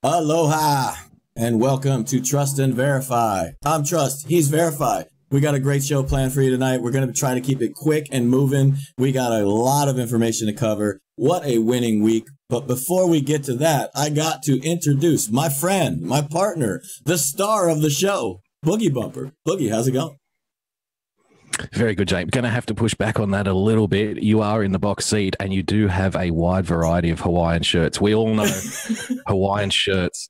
Aloha and welcome to Trust and Verify. I'm Trust, he's Verify. We got a great show planned for you tonight. We're going to try to keep it quick and moving. We got a lot of information to cover. What a winning week. But before we get to that, I got to introduce my friend, my partner, the star of the show, Boogie Bumper. Boogie, how's it going? Very good, James. Going to have to push back on that a little bit. You are in the box seat and you do have a wide variety of Hawaiian shirts. We all know Hawaiian shirts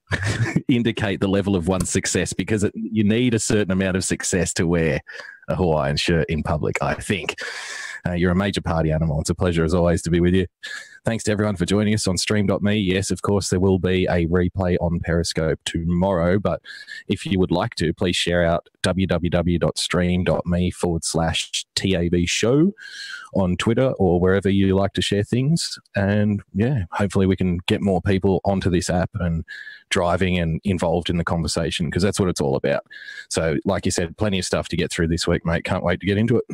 indicate the level of one's success because you need a certain amount of success to wear a Hawaiian shirt in public, I think. You're a major party animal. It's a pleasure, as always, to be with you. Thanks to everyone for joining us on stream.me. Yes, of course, there will be a replay on Periscope tomorrow, but if you would like to, please share out www.stream.me/TAB show on Twitter or wherever you like to share things. And yeah, hopefully we can get more people onto this app and driving and involved in the conversation because that's what it's all about. So like you said, plenty of stuff to get through this week, mate. Can't wait to get into it.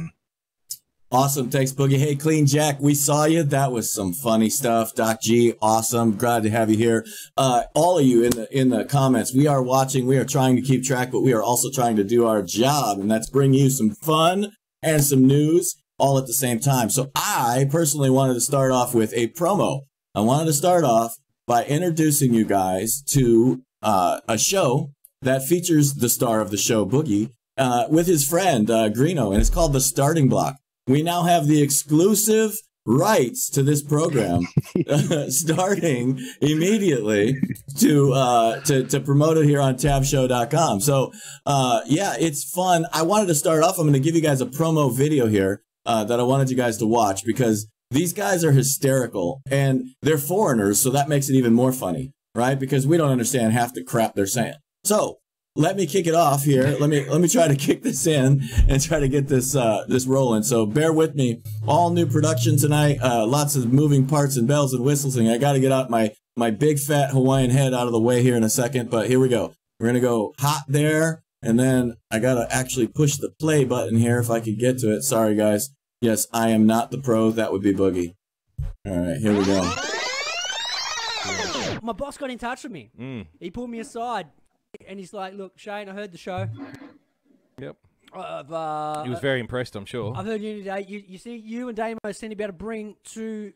Awesome. Thanks, Boogie. Hey, Clean Jack, we saw you. That was some funny stuff. Doc G, awesome. Glad to have you here. All of you in the comments, we are watching. We are trying to keep track, but we are also trying to do our job, and that's bring you some fun and some news all at the same time. So I personally wanted to start off with a promo. I wanted to start off by introducing you guys to a show that features the star of the show, Boogie, with his friend, Greeno, and it's called The Starting Block. We now have the exclusive rights to this program, starting immediately to promote it here on tabshow.com. So, yeah, it's fun. I wanted to start off. I'm going to give you guys a promo video here that I wanted you guys to watch because these guys are hysterical and they're foreigners, so that makes it even more funny, right? Because we don't understand half the crap they're saying. So, let me kick it off here. Let me try to kick this in and try to get this this rolling. So bear with me. All new production tonight. Lots of moving parts and bells and whistles. And I got to get out my big fat Hawaiian head out of the way here in a second. But here we go. We're gonna go hot there, and then I gotta actually push the play button here if I could get to it. Sorry guys. Yes, I am not the pro. That would be Boogie. All right, here we go. My boss got in touch with me. He pulled me aside. And he's like, look, Shane, I heard the show. Yep. He was very impressed, I'm sure. I've heard you today. You see, you and Damo seem to be able to bring two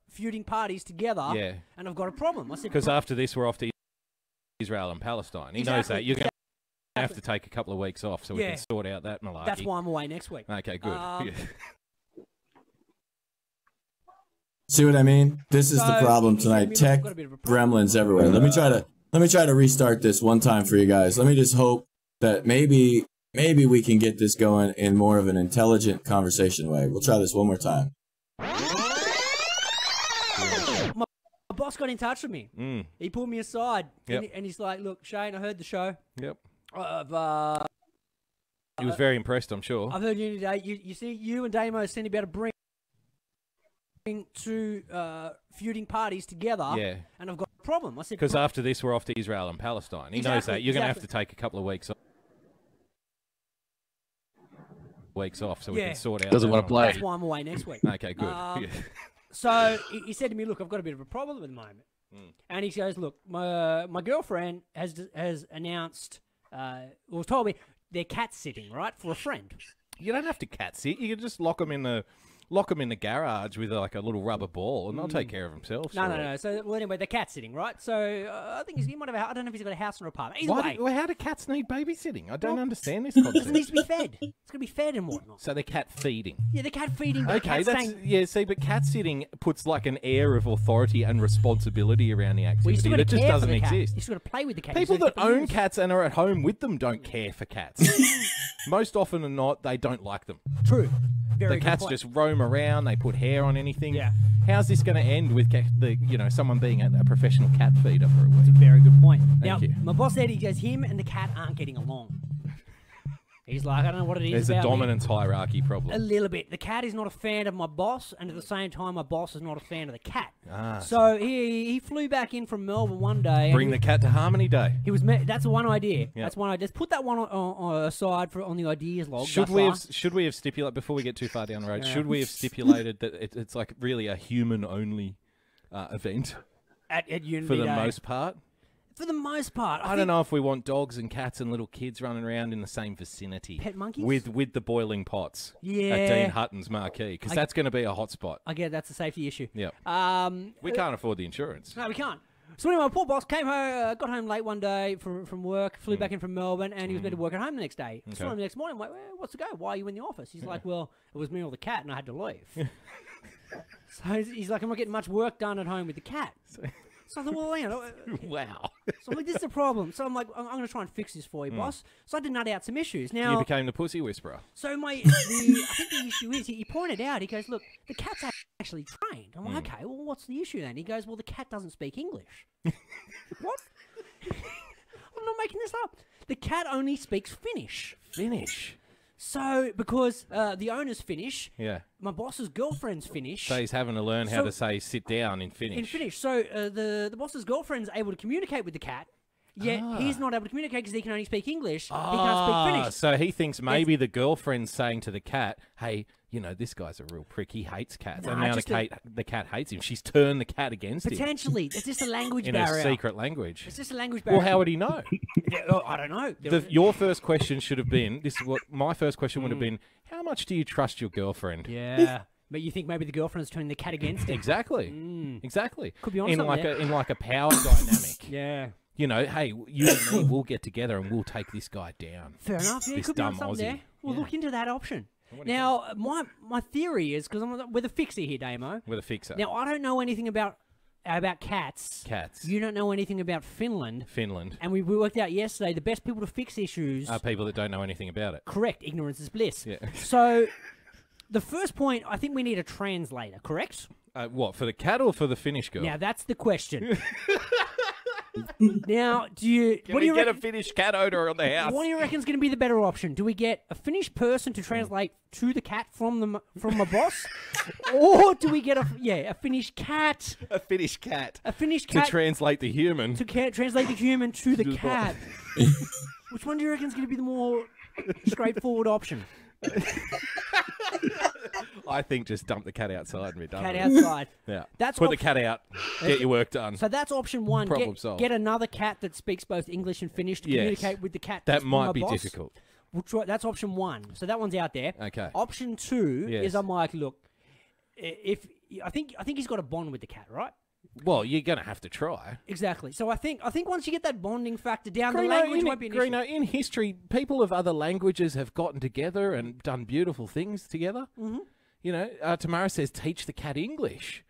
feuding parties together. Yeah. And I've got a problem. I said, because after this, we're off to Israel and Palestine. He knows that. You're going to have to take a couple of weeks off so we can sort out that malarkey. That's why I'm away next week. Okay, good. See what I mean? This is the problem tonight. Tech gremlins everywhere. Let me try to restart this one time for you guys. Let me just hope that maybe we can get this going in more of an intelligent conversation way. We'll try this one more time. My boss got in touch with me. He pulled me aside and he's like, look, Shane, I heard the show. Yep. He was very impressed, I'm sure. I've heard you today. You see, you and Damo seem to be able to bring two feuding parties together. Yeah. And I've got a problem. I said, because after this, we're off to Israel and Palestine. He knows that. You're going to have to take a couple of weeks off so we can sort out. Doesn't want to play. That's why I'm away next week. Okay, good. So he said to me, look, I've got a bit of a problem at the moment. And he goes, look, my girlfriend has announced, or told me they're cat sitting, right, for a friend. You don't have to cat sit. You can just lock them in the garage with like a little rubber ball, and they'll take care of themselves. No. So, well, anyway, the cat's sitting, right? So, I think he might have. I don't know if he's got a house or an apartment. Either way, well, how do cats need babysitting? I don't understand this concept. It needs to be fed. It's going to be fed and whatnot. So they're cat feeding. Yeah, the cat feeding. Okay, see, but cat sitting puts like an air of authority and responsibility around the activity that just doesn't exist. You just got to play with the cat. People that own cats and are at home with them don't care for cats. Most often than not, they don't like them. True. The cats just roam around. They put hair on anything. Yeah. How's this going to end with someone being a professional cat feeder for a week? That's a very good point. Thank you. My boss said him and the cat aren't getting along. He's like, I don't know what it is. There's a dominance hierarchy problem. A little bit. The cat is not a fan of my boss, and at the same time, my boss is not a fan of the cat. So he flew back in from Melbourne one day. Bring the cat to Harmony Day. That's one idea. Yep. That's one idea. Just put that one aside on the ideas log. Should we have stipulated, before we get too far down the road, should we have stipulated that it's like really a human-only event? at Unity for the Day. most part. For the most part, I don't know if we want dogs and cats and little kids running around in the same vicinity. Pet monkeys? With the boiling pots Yeah. at Dean Hutton's marquee, because that's going to be a hotspot. I get that's a safety issue. Yeah. We can't afford the insurance. No, we can't. So anyway, my poor boss came home, got home late one day from work, flew back in from Melbourne, and he was meant to work at home the next day. Saw him the next morning. I'm like, well, what's the go? Why are you in the office? He's like, well, it was me or the cat, and I had to leave. So he's like, I'm not getting much work done at home with the cat. So I thought, well, you know, Wow. so I'm like, this is a problem. So I'm like, I'm going to try and fix this for you, boss. So I had to nut out some issues. Now, You became the pussy whisperer. so I think the issue is, he pointed out, he goes, look, the cat's actually trained. I'm like, okay, well, what's the issue then? He goes, well, the cat doesn't speak English. What? I'm not making this up. The cat only speaks Finnish. Finnish. So, because the owner's Finnish, Yeah. my boss's girlfriend's Finnish. So he's having to learn how to say sit down in Finnish. In Finnish. So the boss's girlfriend's able to communicate with the cat, yet he's not able to communicate because he can only speak English. He can't speak Finnish. So he thinks maybe the girlfriend's saying to the cat, hey, you know, this guy's a real prick. He hates cats. Nah, and now just the cat hates him. She's turned the cat against him Potentially. It's just a language in barrier. a secret language. It's just a language barrier. Well, how would he know? I don't know. Your first question should have been, this is what my first question would have been, how much do you trust your girlfriend? Yeah. But you think maybe the girlfriend's turning the cat against him? Exactly. Exactly. Could be on in something like there. in like a power dynamic. Yeah. You know, hey, you and me, we'll get together and we'll take this guy down. Fair enough. Yeah, This could be on dumb something Aussie. there. We'll Yeah. look into that option. Now, my theory is, because we're the fixer here, Damo. With a fixer. Now, I don't know anything about cats. Cats. You don't know anything about Finland. Finland. And we worked out yesterday the best people to fix issues. Are people that don't know anything about it. Correct. Ignorance is bliss. Yeah. So, the first point, I think we need a translator, correct? What, for the cat or for the Finnish girl? Now, that's the question. Now, Can we get a reckon? Finnish cat odor on the house? What do you reckon is going to be the better option? Do we get a Finnish person to translate to the cat from my boss, or do we get a Finnish cat? A Finnish cat. A Finnish To cat translate the human. to translate the human to the the cat. Which one do you reckon is going to be the more straightforward option? I think just dump the cat outside and be done. Cat with it. outside. Yeah. That's Put the op- cat out. Get your work done. So that's option one. Problem solved. Get another cat that speaks both English and Finnish to Yes. communicate with the cat. That that's from might my be boss. difficult. We'll try, that's option one. So that one's out there. Okay. Option two Yes. is I'm like, look, if I think he's got a bond with the cat, right? Well, you're going to have to try. Exactly. So I think once you get that bonding factor down, the Greeno, language won't be an issue. Greeno, in history, people of other languages have gotten together and done beautiful things together. Mm-hmm. You know, Tamara says, teach the cat English.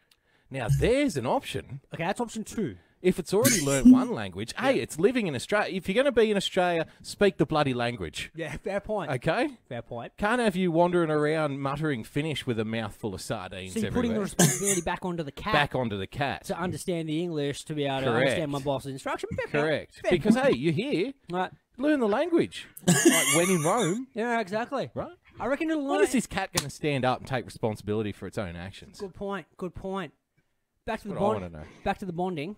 Now, there's an option. Okay, that's option two. If it's already learned one language, hey, it's living in Australia. If you're going to be in Australia, speak the bloody language. Yeah, fair point. Okay? Fair point. Can't have you wandering around muttering Finnish with a mouthful of sardines So you're everywhere. putting the responsibility back onto the cat Back onto the cat. to understand the English to be able to Correct. understand my boss's instruction. Fair point. Correct. Fair Because, point. hey, you're here, Right. learn the language. Like when in Rome, Yeah, exactly. right? I reckon it'll When learn. is this cat going to stand up and take responsibility for its own actions? Good point. Good point. Back to the That's what I bond. wanna know. Back to the bonding.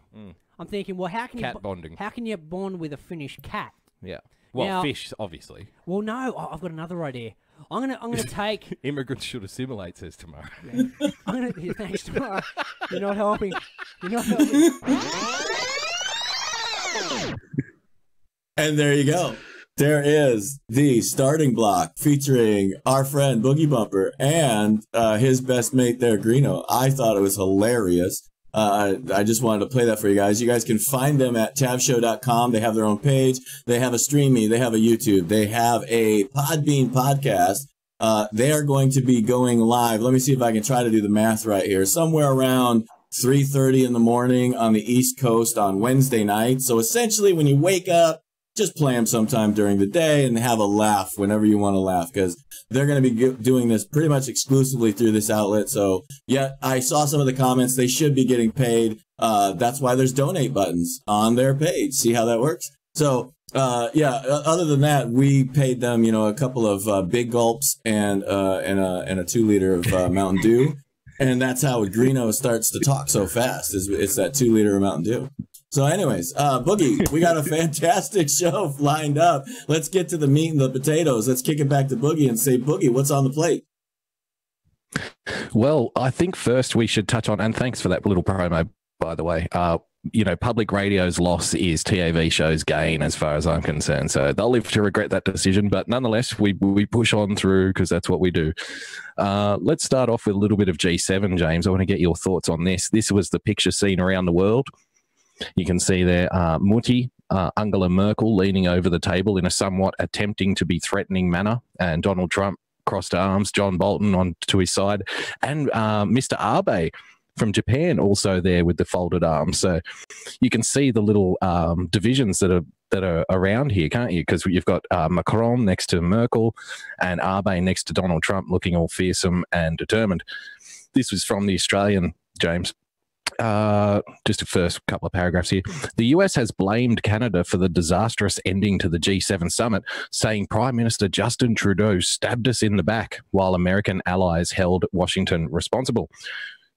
I'm thinking, well, how can Cat you bonding. How can you bond with a Finnish cat? Yeah. Well, Now- fish, obviously. Well, no, I've got another idea. I'm gonna take. Immigrants should assimilate, says tomorrow. I'm gonna. Thanks, tomorrow. You're not helping. You're not helping. And there you go. There is the starting block featuring our friend Boogie Bumper and his best mate there, Greeno. I thought it was hilarious. I just wanted to play that for you guys. You guys can find them at tavshow.com. They have their own page. They have a Streamy. They have a YouTube. They have a Podbean podcast. They are going to be going live. Let me see if I can try to do the math right here. Somewhere around 3:30 in the morning on the East Coast on Wednesday night. So essentially when you wake up, just play them sometime during the day and have a laugh whenever you want to laugh, because they're going to be doing this pretty much exclusively through this outlet. So yeah, I saw some of the comments. They should be getting paid. That's why there's donate buttons on their page. See how that works? So yeah, other than that, we paid them, you know, a couple of big gulps and a 2 liter of Mountain Dew. And that's how Greeno starts to talk so fast. It's that 2 liter of Mountain Dew. So anyways, Boogie, we got a fantastic show lined up. Let's get to the meat and the potatoes. Let's kick it back to Boogie and say, Boogie, what's on the plate? Well, I think first we should touch on, and thanks for that little promo, by the way. public radio's loss is TAV show's gain as far as I'm concerned. So they'll live to regret that decision. But nonetheless, we push on through because that's what we do. Let's start off with a little bit of G7, James. I want to get your thoughts on this. This was the picture seen around the world. You can see there Mutti, Angela Merkel leaning over the table in a somewhat attempting to be threatening manner, and Donald Trump crossed arms, John Bolton on to his side, and Mr. Abe from Japan also there with the folded arms. So you can see the little divisions that are around here, can't you? Because you've got Macron next to Merkel and Abe next to Donald Trump, looking all fearsome and determined. This was from the Australian, James. Just the first couple of paragraphs here. The US has blamed Canada for the disastrous ending to the G7 summit, saying Prime Minister Justin Trudeau stabbed us in the back, while American allies held Washington responsible.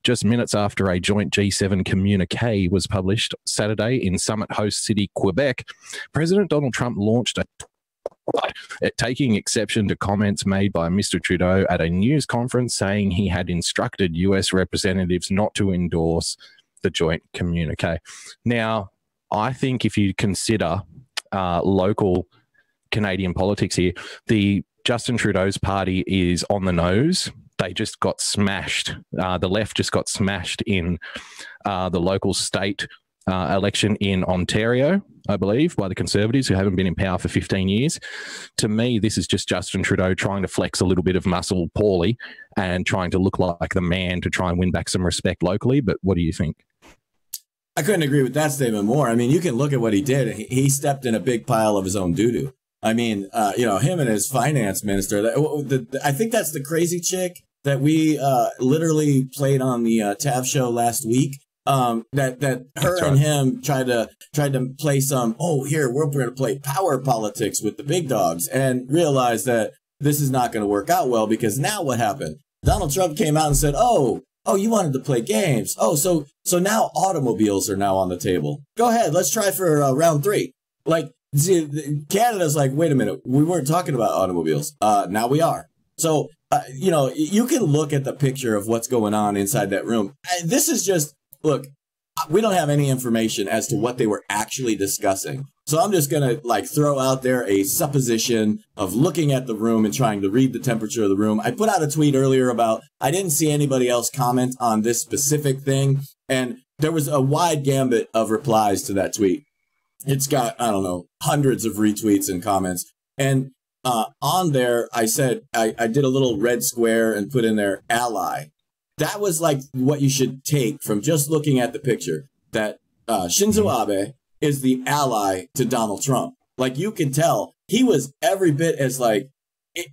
Just minutes after a joint G7 communique was published Saturday in summit host city Quebec, President Donald Trump launched taking exception to comments made by Mr. Trudeau at a news conference, saying he had instructed US representatives not to endorse the joint communique. Now, I think if you consider local Canadian politics here, the Justin Trudeau's party is on the nose. They just got smashed. The left just got smashed in the local state election in Ontario, I believe, by the Conservatives, who haven't been in power for 15 years. To me, this is just Justin Trudeau trying to flex a little bit of muscle poorly and trying to look like the man to try and win back some respect locally. But what do you think? I couldn't agree with that statement more. I mean, you can look at what he did. He stepped in a big pile of his own doo-doo. I mean, him and his finance minister, I think that's the crazy chick that we literally played on the TAV show last week. That her and him tried to play some, we're going to play power politics with the big dogs, and realize that this is not going to work out well, because now what happened? Donald Trump came out and said, oh, you wanted to play games. So now automobiles are now on the table. Go ahead. Let's try for round 3. Like, Canada's like, wait a minute. We weren't talking about automobiles. Now we are. So, you can look at the picture of what's going on inside that room. This is just, look, we don't have any information as to what they were actually discussing. So I'm just going to throw out there a supposition of looking at the room and trying to read the temperature of the room. I put out a tweet earlier about, I didn't see anybody else comment on this specific thing. And there was a wide gambit of replies to that tweet. It's got, I don't know, hundreds of retweets and comments. And on there, I said, I did a little red square and put in there ally. That was like what you should take from just looking at the picture, that Shinzo Abe is the ally to Donald Trump. Like, you can tell he was every bit as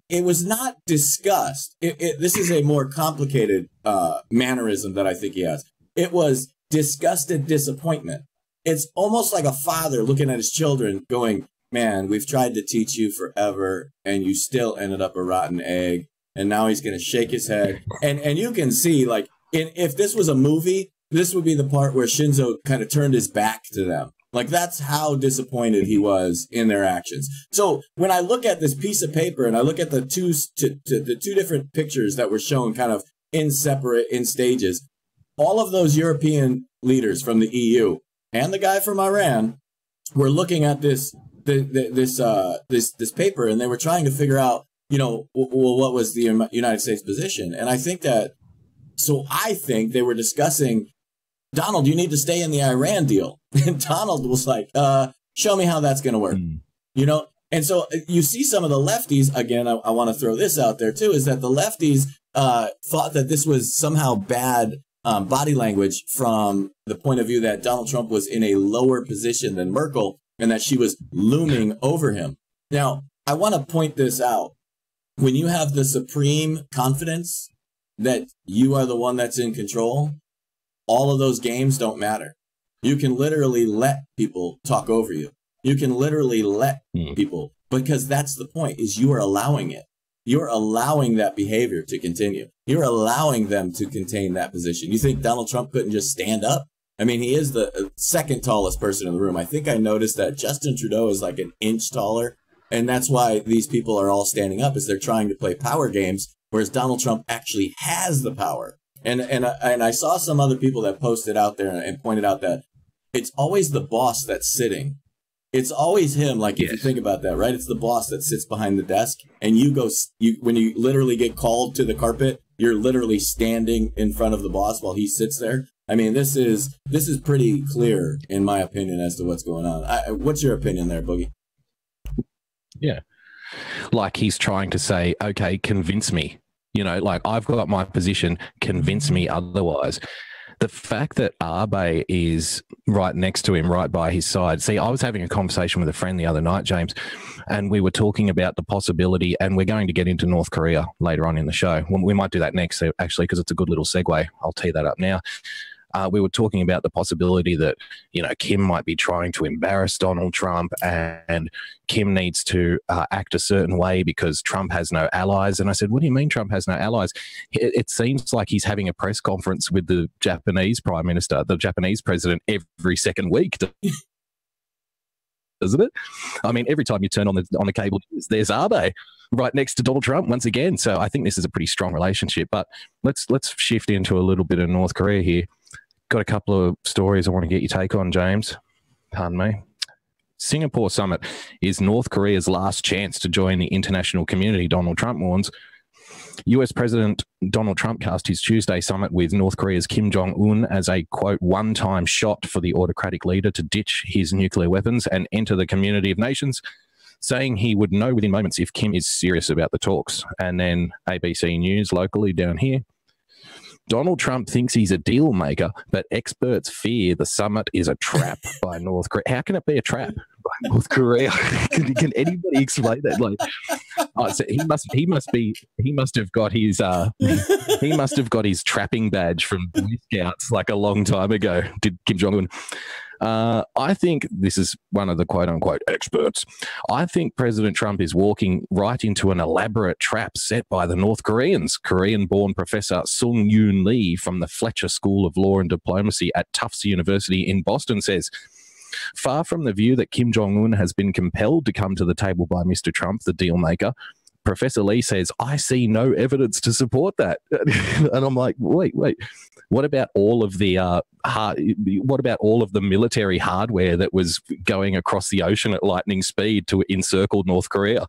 it was not disgust. This is a more complicated mannerism that I think he has. It was disgusted disappointment. It's almost like a father looking at his children going, man, we've tried to teach you forever and you still ended up a rotten egg. And now he's going to shake his head. And you can see, if this was a movie, this would be the part where Shinzo kind of turned his back to them. Like, that's how disappointed he was in their actions. So when I look at this piece of paper and I look at the two different pictures that were shown kind of in stages, all of those European leaders from the EU and the guy from Iran were looking at this paper, and they were trying to figure out, what was the United States position? And I think they were discussing, Donald, you need to stay in the Iran deal. And Donald was like, show me how that's going to work. And so you see some of the lefties, again, I want to throw this out there too, is that the lefties thought that this was somehow bad body language from the point of view that Donald Trump was in a lower position than Merkel and that she was looming over him. Now, I want to point this out. When you have the supreme confidence that you are the one that's in control, all of those games don't matter. You can literally let people talk over you. You can literally let people, because that's the point, is you are allowing it. You're allowing that behavior to continue. You're allowing them to contain that position. You think Donald Trump couldn't just stand up? I mean, he is the second tallest person in the room. I think I noticed that Justin Trudeau is like an inch taller. And that's why these people are all standing up, is they're trying to play power games, whereas Donald Trump actually has the power. And I saw some other people that posted out there and pointed out that it's always the boss that's sitting. It's always him. Like, if you think about that, right? It's the boss that sits behind the desk, and when you literally get called to the carpet, you're literally standing in front of the boss while he sits there. I mean, this is pretty clear, in my opinion, as to what's going on. What's your opinion there, Boogie? Yeah. Like, he's trying to say, okay, convince me. You know, like, I've got my position, convince me otherwise. The fact that Abe is right next to him, right by his side. See, I was having a conversation with a friend the other night, James, and we were talking about the possibility, and we're going to get into North Korea later on in the show. We might do that next, actually, because it's a good little segue. I'll tee that up now. We were talking about the possibility that, you know, Kim might be trying to embarrass Donald Trump, and Kim needs to act a certain way because Trump has no allies. And I said, what do you mean Trump has no allies? It seems like he's having a press conference with the Japanese prime minister, the Japanese president, every second week. Doesn't it? I mean, every time you turn on the cable, there's Abe right next to Donald Trump once again. So I think this is a pretty strong relationship. But let's shift into a little bit of North Korea here. Got a couple of stories I want to get your take on, James. Pardon me. Singapore summit is North Korea's last chance to join the international community, Donald Trump warns. US President Donald Trump cast his Tuesday summit with North Korea's Kim Jong-un as a, quote, one-time shot for the autocratic leader to ditch his nuclear weapons and enter the community of nations, saying he would know within moments if Kim is serious about the talks. And then ABC News locally down here. Donald Trump thinks he's a deal maker, but experts fear the summit is a trap by North Korea. How can it be a trap by North Korea? Can anybody explain that? Like, so he must have got his trapping badge from Boy Scouts like a long time ago. Did Kim Jong-un? I think this is one of the quote-unquote experts. I think President Trump is walking right into an elaborate trap set by the North Koreans. Korean-born Professor Sung Yoon Lee from the Fletcher School of Law and Diplomacy at Tufts University in Boston says, far from the view that Kim Jong-un has been compelled to come to the table by Mr. Trump, the deal maker, Professor Lee says, I see no evidence to support that. And I'm like, wait. What about all of the military hardware that was going across the ocean at lightning speed to encircle North Korea,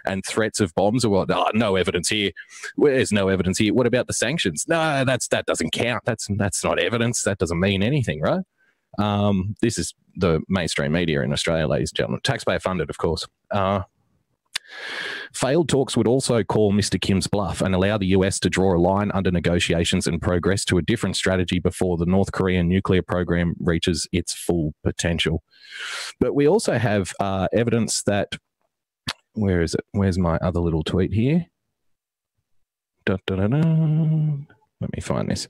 and threats of bombs? Or what? Oh, no evidence here. There's no evidence here. What about the sanctions? No, that doesn't count. That's not evidence. That doesn't mean anything, right? This is the mainstream media in Australia, ladies and gentlemen. Taxpayer funded, of course. Failed talks would also call Mr. Kim's bluff and allow the US to draw a line under negotiations and progress to a different strategy before the North Korean nuclear program reaches its full potential. But we also have evidence that, where is it? Where's my other little tweet here? Let me find this.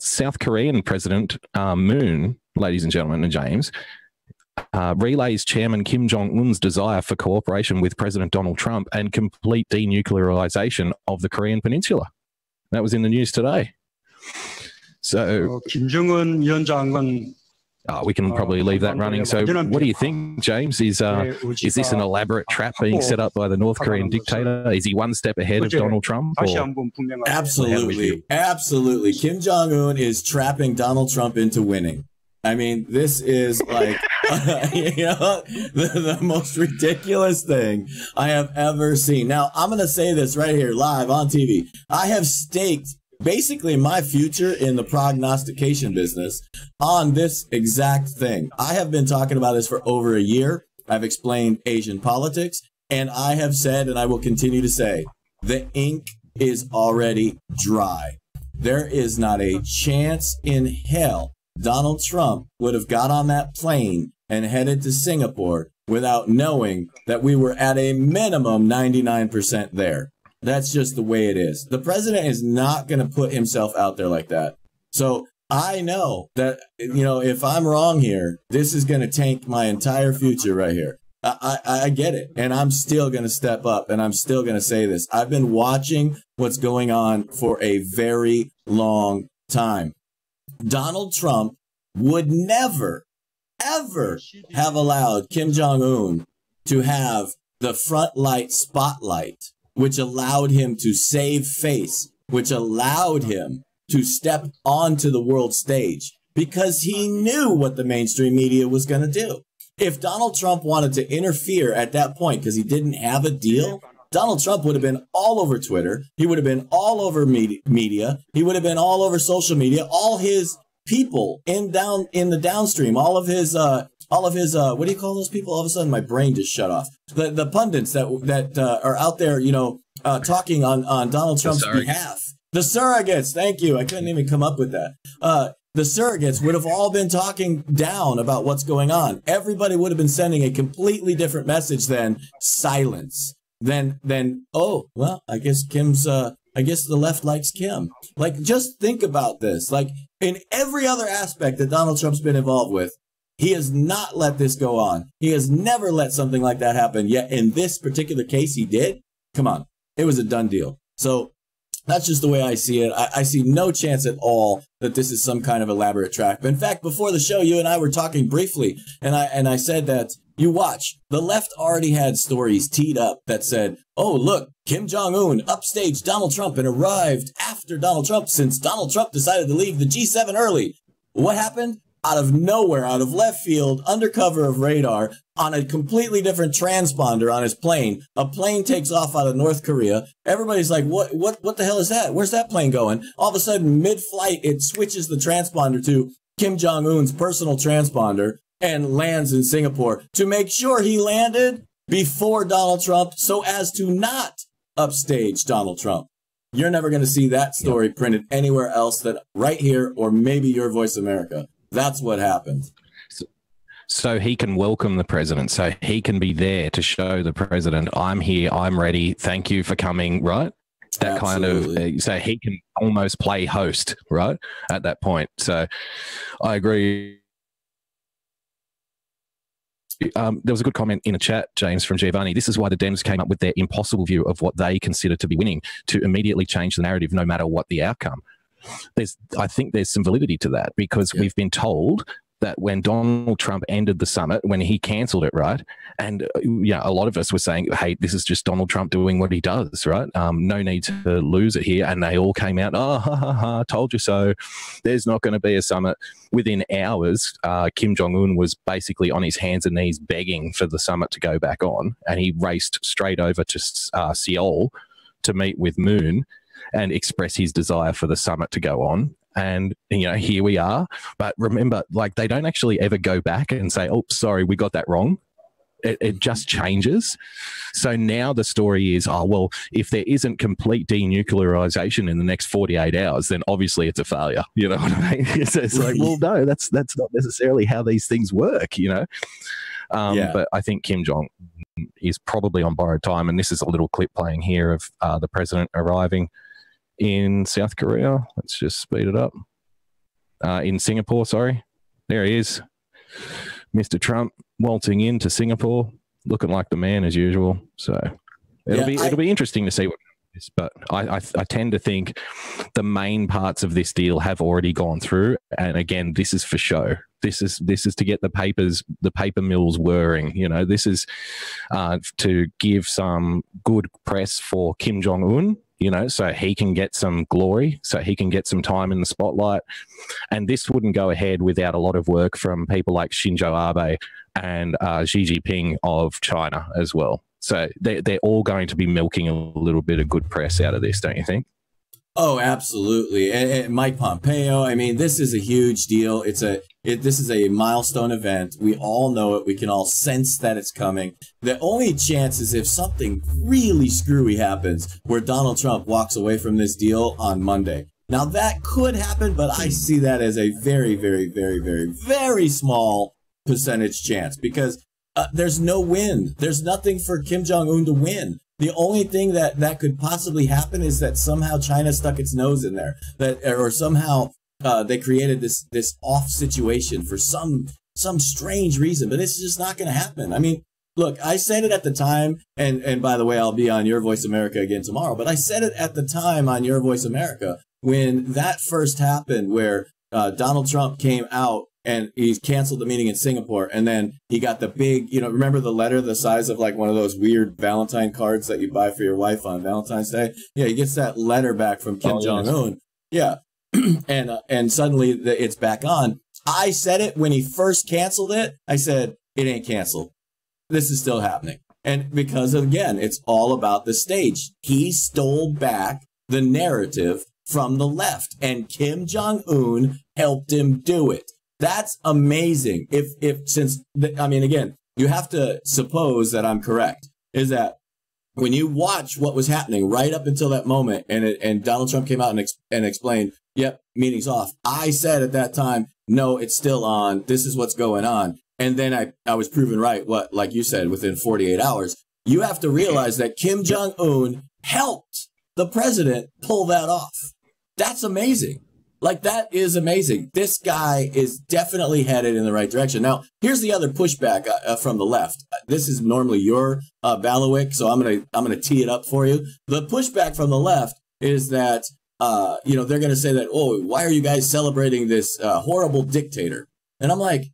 South Korean President Moon, ladies and gentlemen, and James, relays Chairman Kim Jong-un's desire for cooperation with President Donald Trump and complete denuclearization of the Korean Peninsula. That was in the news today. So, Kim Jong-un 위원장은 we can probably leave that running. So what do you think, James? Is this an elaborate trap being set up by the North Korean dictator? Is he one step ahead of Donald Trump? Absolutely. Absolutely. Kim Jong-un is trapping Donald Trump into winning. I mean, this is like, the most ridiculous thing I have ever seen. Now, I'm going to say this right here live on TV. I have staked basically my future in the prognostication business on this exact thing. I have been talking about this for over a year. I've explained Asian politics, and I have said, and I will continue to say, the ink is already dry. There is not a chance in hell Donald Trump would have got on that plane and headed to Singapore without knowing that we were at a minimum 99% there. That's just the way it is. The president is not going to put himself out there like that. So I know that, if I'm wrong here, this is going to tank my entire future right here. I get it. And I'm still going to step up, and I'm still going to say this. I've been watching what's going on for a very long time. Donald Trump would never, ever have allowed Kim Jong-un to have the front light spotlight, which allowed him to save face, which allowed him to step onto the world stage. because he knew what the mainstream media was going to do. If Donald Trump wanted to interfere at that point because he didn't have a deal, Donald Trump would have been all over Twitter. He would have been all over media. He would have been all over social media. All his people in the downstream, all of his what do you call those people? All of a sudden, my brain just shut off. The pundits that are out there, talking on Donald Trump's behalf. The surrogates. Thank you. I couldn't even come up with that. The surrogates would have all been talking down about what's going on. Everybody would have been sending a completely different message than silence. Then, oh, well, I guess I guess the left likes Kim. Like, just think about this. Like, in every other aspect that Donald Trump's been involved with, he has not let this go on. He has never let something like that happen. Yet in this particular case, he did. Come on. It was a done deal. So that's just the way I see it. I see no chance at all that this is some kind of elaborate trap. In fact, before the show, you and I were talking briefly, and I said that, you watch, the left already had stories teed up that said, oh, look, Kim Jong-un upstaged Donald Trump and arrived after Donald Trump since Donald Trump decided to leave the G7 early. What happened? Out of nowhere, out of left field, under cover of radar, on a completely different transponder on his plane, a plane takes off out of North Korea. Everybody's like, what the hell is that? Where's that plane going? All of a sudden, mid-flight, it switches the transponder to Kim Jong-un's personal transponder and lands in Singapore to make sure he landed before Donald Trump so as to not upstage Donald Trump. You're never going to see that story printed anywhere else than right here or maybe Your Voice America. That's what happened. So he can welcome the president. So he can be there to show the president, I'm here, I'm ready. Thank you for coming, right? That Absolutely. Kind of, so he can almost play host, right? At that point. So I agree. There was a good comment in a chat, James, from Giovanni. This is why the Dems came up with their impossible view of what they consider to be winning, to immediately change the narrative no matter what the outcome. I think there's some validity to that because we've been told that when Donald Trump ended the summit, when he cancelled it, right? And a lot of us were saying, hey, this is just Donald Trump doing what he does, right? No need to lose it here. And they all came out, oh, ha, ha, ha, told you so. There's not going to be a summit. Within hours, Kim Jong-un was basically on his hands and knees begging for the summit to go back on. And he raced straight over to Seoul to meet with Moon and express his desire for the summit to go on. And, here we are. But remember, like, they don't actually ever go back and say, oh, sorry, we got that wrong. It just changes. So now the story is, oh, well, if there isn't complete denuclearization in the next 48 hours, then obviously it's a failure. You know what I mean? It's like, well, no, that's not necessarily how these things work, But I think Kim Jong is probably on borrowed time. And this is a little clip playing here of the president arriving in South Korea. Let's just speed it up. In Singapore, sorry. There he is. Mr. Trump waltzing into Singapore, looking like the man as usual. So it'll be interesting to see what happens. But I tend to think the main parts of this deal have already gone through. And again, this is for show. This is to get the paper mills whirring. This is to give some good press for Kim Jong-un, so he can get some glory, so he can get some time in the spotlight. And this wouldn't go ahead without a lot of work from people like Shinzo Abe and Xi Jinping of China as well. So they're all going to be milking a little bit of good press out of this, don't you think? Oh, absolutely. And Mike Pompeo, I mean, this is a huge deal. This is a milestone event. We all know it. We can all sense that it's coming. The only chance is if something really screwy happens where Donald Trump walks away from this deal on Monday. Now, that could happen, but I see that as a very, very, very, very, very small percentage chance because there's no win. There's nothing for Kim Jong-un to win. The only thing that could possibly happen is that somehow China stuck its nose in there, or somehow they created this off situation for some strange reason. But it's just not going to happen. I mean, look, I said it at the time, and by the way, I'll be on Your Voice America again tomorrow. But I said it at the time on Your Voice America when that first happened, where Donald Trump came out. And he canceled the meeting in Singapore. And then he got the big, remember the letter the size of like one of those weird Valentine cards that you buy for your wife on Valentine's Day? Yeah, he gets that letter back from Kim Jong-un. Yeah. and suddenly it's back on. I said it when he first canceled it. I said, it ain't canceled. This is still happening. And because, again, it's all about the stage. He stole back the narrative from the left, and Kim Jong-un helped him do it. That's amazing. Again, you have to suppose that I'm correct, is that when you watch what was happening right up until that moment, and Donald Trump came out and explained, yep, meeting's off. I said at that time, no, it's still on. This is what's going on. And then I was proven right, like you said, within 48 hours. You have to realize that Kim Jong-un helped the president pull that off. That's amazing. Like, that is amazing. This guy is definitely headed in the right direction. Now, here's the other pushback from the left. This is normally your bailiwick, so I'm gonna tee it up for you. The pushback from the left is that they're gonna say that, oh, why are you guys celebrating this horrible dictator? And I'm like,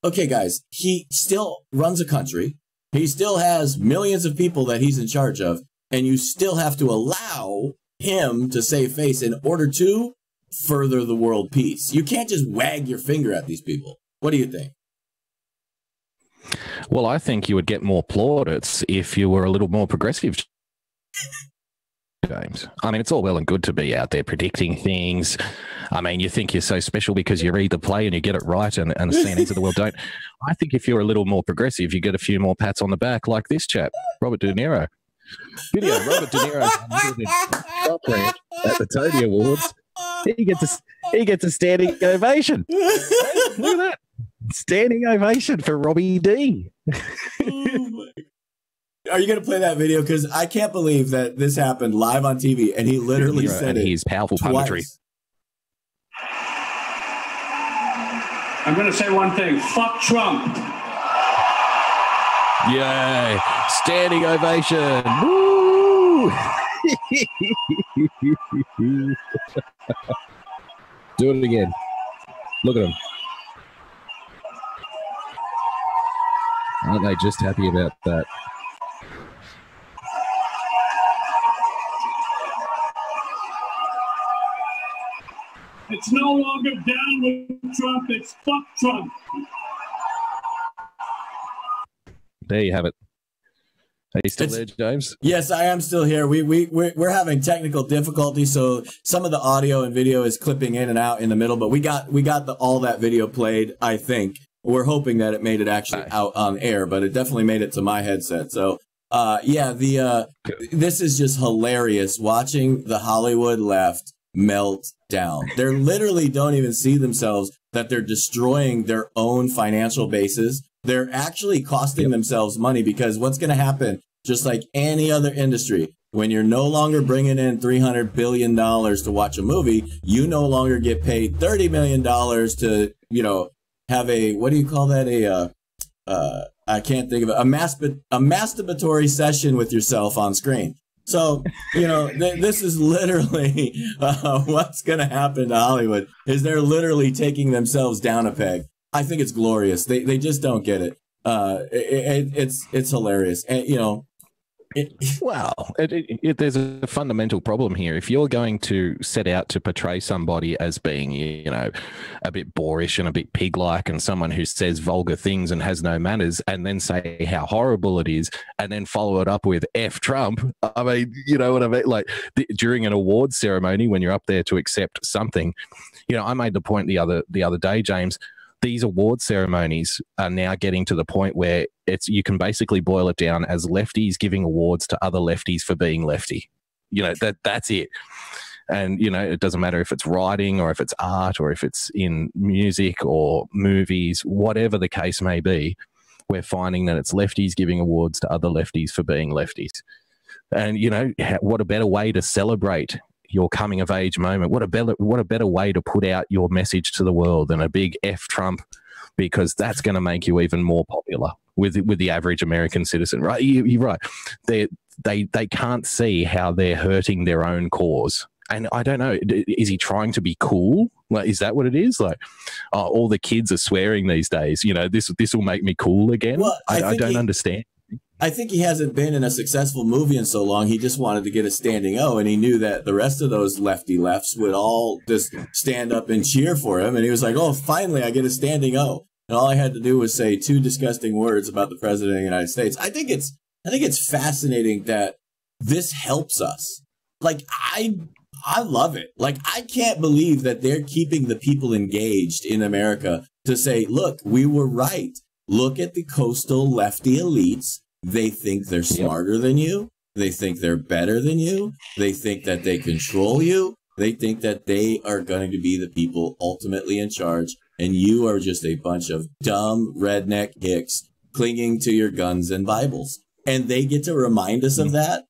okay, guys, he still runs a country. He still has millions of people that he's in charge of, and you still have to allow him to save face in order to further the world peace. You can't just wag your finger at these people. What do you think? Well, I think you would get more plaudits if you were a little more progressive, James. I mean, it's all well and good to be out there predicting things. I mean, you think you're so special because you read the play and you get it right, and the CNNs of the world don't. I think if you're a little more progressive, you get a few more pats on the back, like this chap, Robert De Niro. Video, Robert De Niro at the Tony Awards. He gets a standing ovation. Look at that. Standing ovation for Robbie D. Are you going to play that video? Because I can't believe that this happened live on TV, and he literally said it. He's powerful punditry. I'm going to say one thing. Fuck Trump. Yay. Standing ovation. Woo! Do it again. Look at him. Aren't they just happy about that? It's no longer down with Trump. It's fuck Trump. There you have it. Are you still there, James? Yes, I am still here. We're having technical difficulties, so some of the audio and video is clipping in and out in the middle. But we got all that video played. I think we're hoping that it made it actually out on air, but it definitely made it to my headset. So this is just hilarious watching the Hollywood left melt down. They literally don't even see themselves that they're destroying their own financial bases. They're actually costing themselves money, because what's going to happen, just like any other industry, when you're no longer bringing in $300 billion to watch a movie, you no longer get paid $30 million to, have a, what do you call that? I can't think of it, a masturbatory session with yourself on screen. So, this is literally what's going to happen to Hollywood, is they're literally taking themselves down a peg. I think it's glorious. They just don't get it. It's hilarious. And, there's a fundamental problem here. If you're going to set out to portray somebody as being, a bit boorish and a bit pig-like, and someone who says vulgar things and has no manners, and then say how horrible it is, and then follow it up with F Trump, I mean, you know what I mean? Like, during an awards ceremony, when you're up there to accept something, I made the point the other day, James. These award ceremonies are now getting to the point where you can basically boil it down as lefties giving awards to other lefties for being lefty. That's it. And, it doesn't matter if it's writing or if it's art or if it's in music or movies, whatever the case may be, we're finding that it's lefties giving awards to other lefties for being lefties. And, what a better way to celebrate your coming of age moment. What a better way to put out your message to the world than a big F Trump, because that's going to make you even more popular with the average American citizen, right? You're right. They can't see how they're hurting their own cause. And I don't know, is he trying to be cool? Like, is that what it is? Like, all the kids are swearing these days. This will make me cool again. Well, I don't understand. I think he hasn't been in a successful movie in so long. He just wanted to get a standing O, and he knew that the rest of those lefty lefts would all just stand up and cheer for him. And he was like, oh, finally, I get a standing O. And all I had to do was say 2 disgusting words about the president of the United States. I think it's fascinating that this helps us. Like, I love it. Like, I can't believe that they're keeping the people engaged in America to say, look, we were right. Look at the coastal lefty elites. They think they're smarter than you. They think they're better than you. They think that they control you. They think that they are going to be the people ultimately in charge. And you are just a bunch of dumb redneck hicks clinging to your guns and Bibles. And they get to remind us of that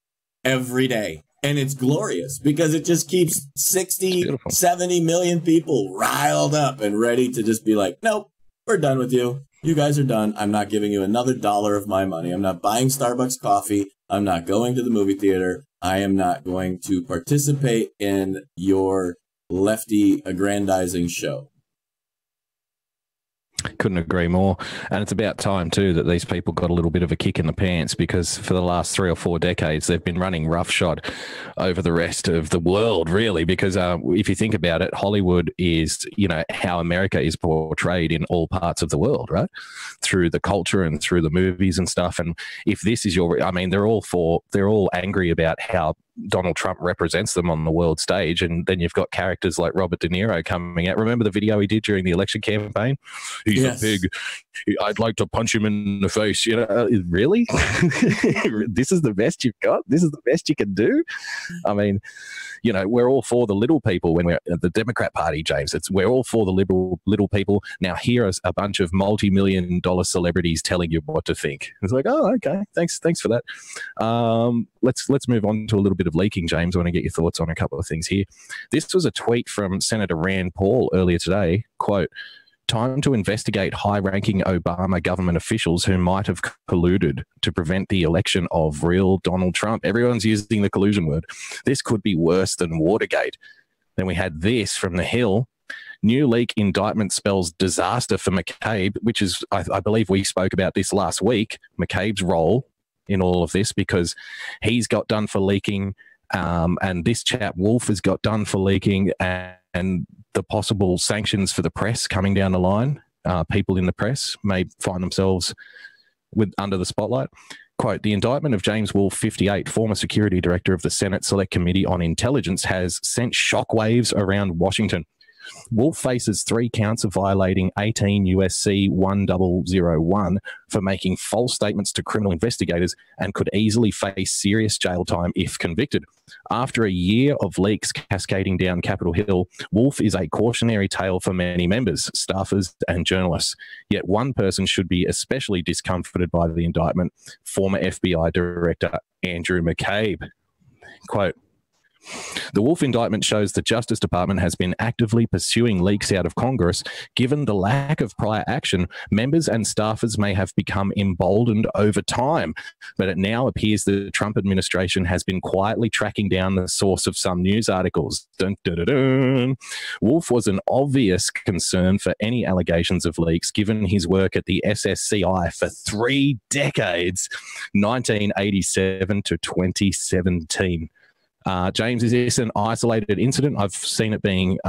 every day. And it's glorious because it just keeps 60, 70 million people riled up and ready to just be like, nope, we're done with you. You guys are done. I'm not giving you another dollar of my money. I'm not buying Starbucks coffee. I'm not going to the movie theater. I am not going to participate in your lefty aggrandizing show. Couldn't agree more. And it's about time, too, that these people got a little bit of a kick in the pants, because for the last 3 or 4 decades, they've been running roughshod over the rest of the world, really, because if you think about it, Hollywood is, you know, how America is portrayed in all parts of the world, right? Through the culture and through the movies and stuff. And if this is I mean, they're all angry about how Donald Trump represents them on the world stage, and then you've got characters like Robert De Niro coming out. Remember the video he did during the election campaign? He's a pig. I'd like to punch him in the face. You know, really? This is the best you've got? This is the best you can do? I mean, you know, we're all for the little people when we're at the Democrat Party, James. We're all for the little people. Now here is a bunch of multi-million-dollar celebrities telling you what to think. It's like, oh, okay, thanks for that. Let's move on to a little bit of leaking, James. I want to get your thoughts on a couple of things here. This was a tweet from Senator Rand Paul earlier today. Quote, "Time to investigate high-ranking Obama government officials who might have colluded to prevent the election of real Donald Trump." Everyone's using the collusion word. This could be worse than Watergate. Then we had this from The Hill. New leak indictment spells disaster for McCabe, which is, I believe we spoke about this last week, McCabe's role in all of this, because he's got done for leaking, and this chap Wolf has got done for leaking, and the possible sanctions for the press coming down the line. People in the press may find themselves under the spotlight. Quote, "The indictment of James Wolf, 58, former security director of the Senate Select Committee on Intelligence, has sent shockwaves around Washington. Wolf faces 3 counts of violating 18 U.S.C. 1001 for making false statements to criminal investigators and could easily face serious jail time if convicted. After a year of leaks cascading down Capitol Hill, Wolf is a cautionary tale for many members, staffers, and journalists. Yet one person should be especially discomforted by the indictment, former FBI Director Andrew McCabe." Quote, "The Wolf indictment shows the Justice Department has been actively pursuing leaks out of Congress. Given the lack of prior action, members and staffers may have become emboldened over time, but it now appears the Trump administration has been quietly tracking down the source of some news articles. Dun, dun, dun, dun. Wolf was an obvious concern for any allegations of leaks, given his work at the SSCI for 3 decades, 1987 to 2017. James, is this an isolated incident? I've seen it being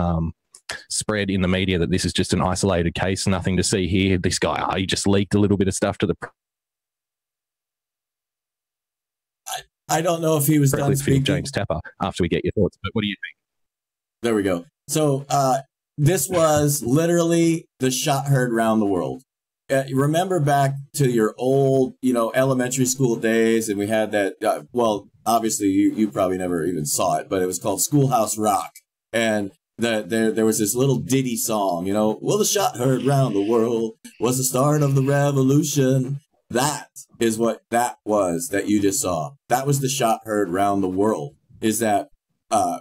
spread in the media that this is just an isolated case, nothing to see here. This guy, he just leaked a little bit of stuff to the press. I don't know if he was done speaking. James Tapper, after we get your thoughts, but what do you think? There we go. So this was literally the shot heard around the world. Remember back to your old, elementary school days, and we had that, well, obviously you probably never even saw it, but it was called Schoolhouse Rock. And there was this little ditty song, well, the shot heard round the world was the start of the revolution. That is what that was that you just saw. That was the shot heard round the world, is that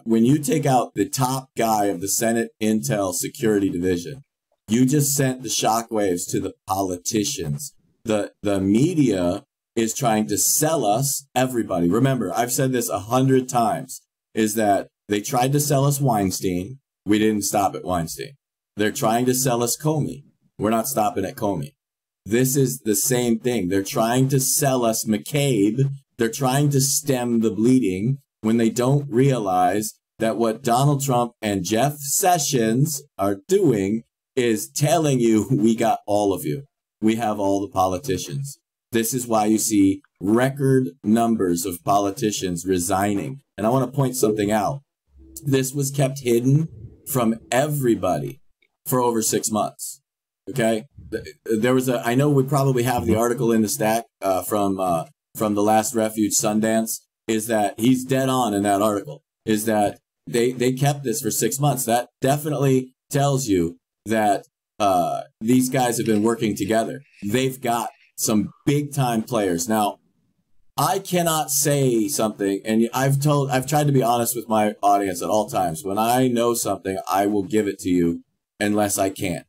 when you take out the top guy of the Senate Intel Security Division, you just sent the shockwaves to the politicians. The media is trying to sell us, everybody. Remember, I've said this 100 times, is that they tried to sell us Weinstein. We didn't stop at Weinstein. They're trying to sell us Comey. We're not stopping at Comey. this is the same thing. They're trying to sell us McCabe. They're trying to stem the bleeding when they don't realize that what Donald Trump and Jeff Sessions are doing is telling you, we got all of you. We have all the politicians. This is why you see record numbers of politicians resigning. And I want to point something out. This was kept hidden from everybody for over 6 months. Okay. There was I know we probably have the article in the stack from the Last Refuge Sundance, is that he's dead on in that article, is that they kept this for 6 months. That definitely tells you that these guys have been working together. They've got some big time players. Now, I cannot say something, and I've tried to be honest with my audience at all times. When I know something, I will give it to you unless I can't.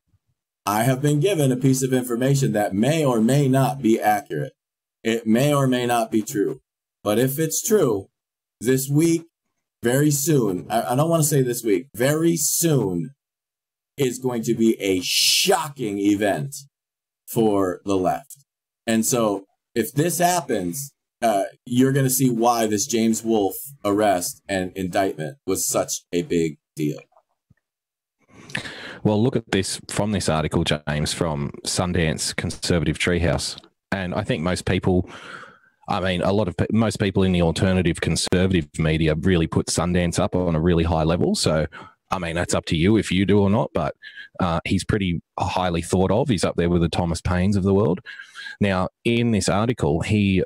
I have been given a piece of information that may or may not be accurate. It may or may not be true. But if it's true, this week, very soon, I don't want to say this week, very soon is going to be a shocking event for the left. And so if this happens, you're going to see why this James Wolfe arrest and indictment was such a big deal. Well, look at this from this article, James, from Sundance Conservative Treehouse. And I think most people, most people in the alternative conservative media really put Sundance up on a really high level. So, I mean, that's up to you if you do or not, but he's pretty highly thought of. He's up there with the Thomas Paines of the world. Now, in this article, he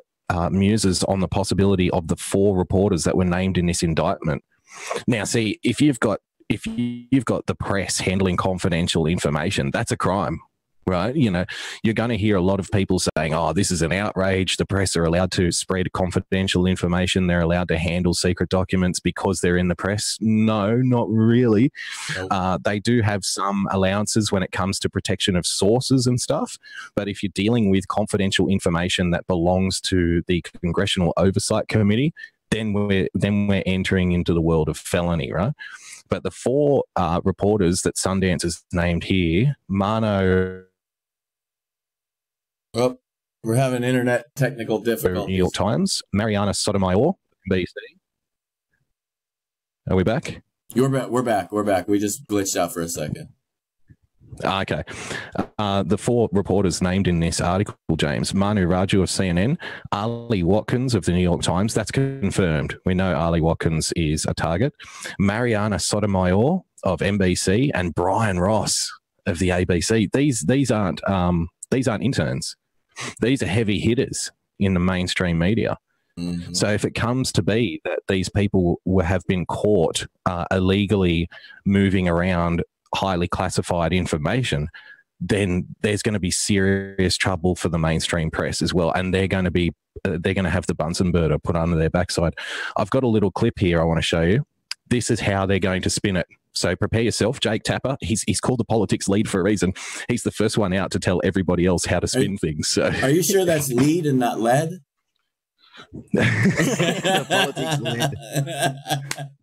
muses on the possibility of the 4 reporters that were named in this indictment. Now, see, if you've got the press handling confidential information, that's a crime, right? You know, you're going to hear a lot of people saying, oh, this is an outrage. The press are allowed to spread confidential information. They're allowed to handle secret documents because they're in the press. No, not really. Nope. They do have some allowances when it comes to protection of sources and stuff. But if you're dealing with confidential information that belongs to the Congressional Oversight Committee, then we're entering into the world of felony, right? But the 4 reporters that Sundance has named here, Mano. Oh, we're having internet technical difficulties. New York Times, Mariana Sotomayor, BC. Are we back? We're back. We just glitched out for a second. Okay. The 4 reporters named in this article, James, Manu Raju of CNN, Ali Watkins of the New York Times, that's confirmed. We know Ali Watkins is a target. Mariana Sotomayor of NBC and Brian Ross of the ABC. These aren't interns. These are heavy hitters in the mainstream media. Mm-hmm. So if it comes to be that these people have been caught illegally moving around highly classified information, then there's going to be serious trouble for the mainstream press as well, and they're going to have the Bunsen burner put under their backside. I've got a little clip here I want to show you. This is how they're going to spin it. So prepare yourself. Jake Tapper, he's called the politics lead for a reason. He's the first one out to tell everybody else how to spin things. So, are you sure that's lead and not lead? Politics lead.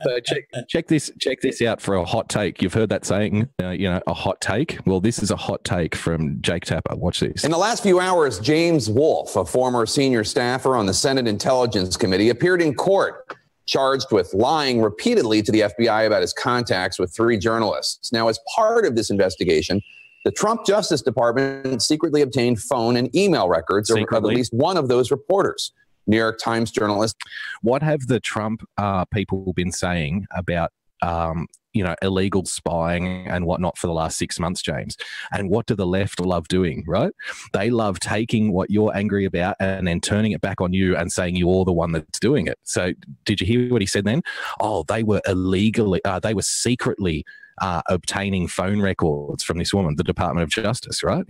So check this out for a hot take. You've heard that saying, a hot take. Well, this is a hot take from Jake Tapper. Watch this. In the last few hours, James Wolfe, a former senior staffer on the Senate Intelligence Committee, appeared in court, charged with lying repeatedly to the FBI about his contacts with 3 journalists. Now, as part of this investigation, the Trump Justice Department secretly obtained phone and email records of at least one of those reporters. New York Times journalist. What have the Trump people been saying about, illegal spying and whatnot for the last 6 months, James? And what do the left love doing, right? They love taking what you're angry about and then turning it back on you and saying you're the one that's doing it. So did you hear what he said then? Oh, they were secretly obtaining phone records from this woman, the Department of Justice, right?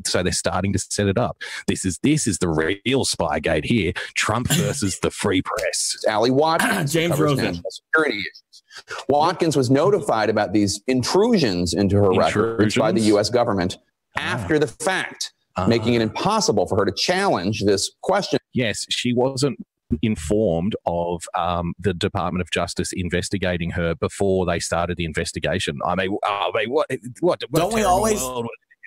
So they're starting to set it up. This is the real Spygate here. Trump versus the free press. Ali Watkins, James Rosen, national security issues. Watkins was notified about these intrusions into her records by the U.S. government after the fact, making it impossible for her to challenge this question. Yes, she wasn't informed of the Department of Justice investigating her before they started the investigation. I mean, what don't we always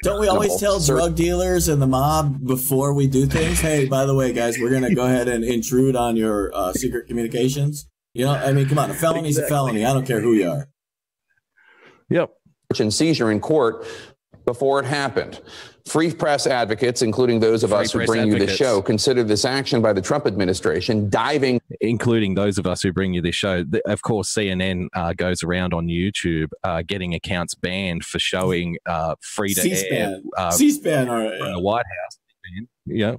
Don't we always tell drug dealers and the mob before we do things? Hey, by the way, guys, we're going to go ahead and intrude on your secret communications. You know, I mean, come on, a felony's a felony. I don't care who you are. Yep. And seizure in court before it happened. Free press advocates, including those of us who bring you the show, consider this action by the Trump administration diving. Including those of us who bring you this show. Of course, CNN goes around on YouTube getting accounts banned for showing free to air. C-SPAN from the White House. Yeah.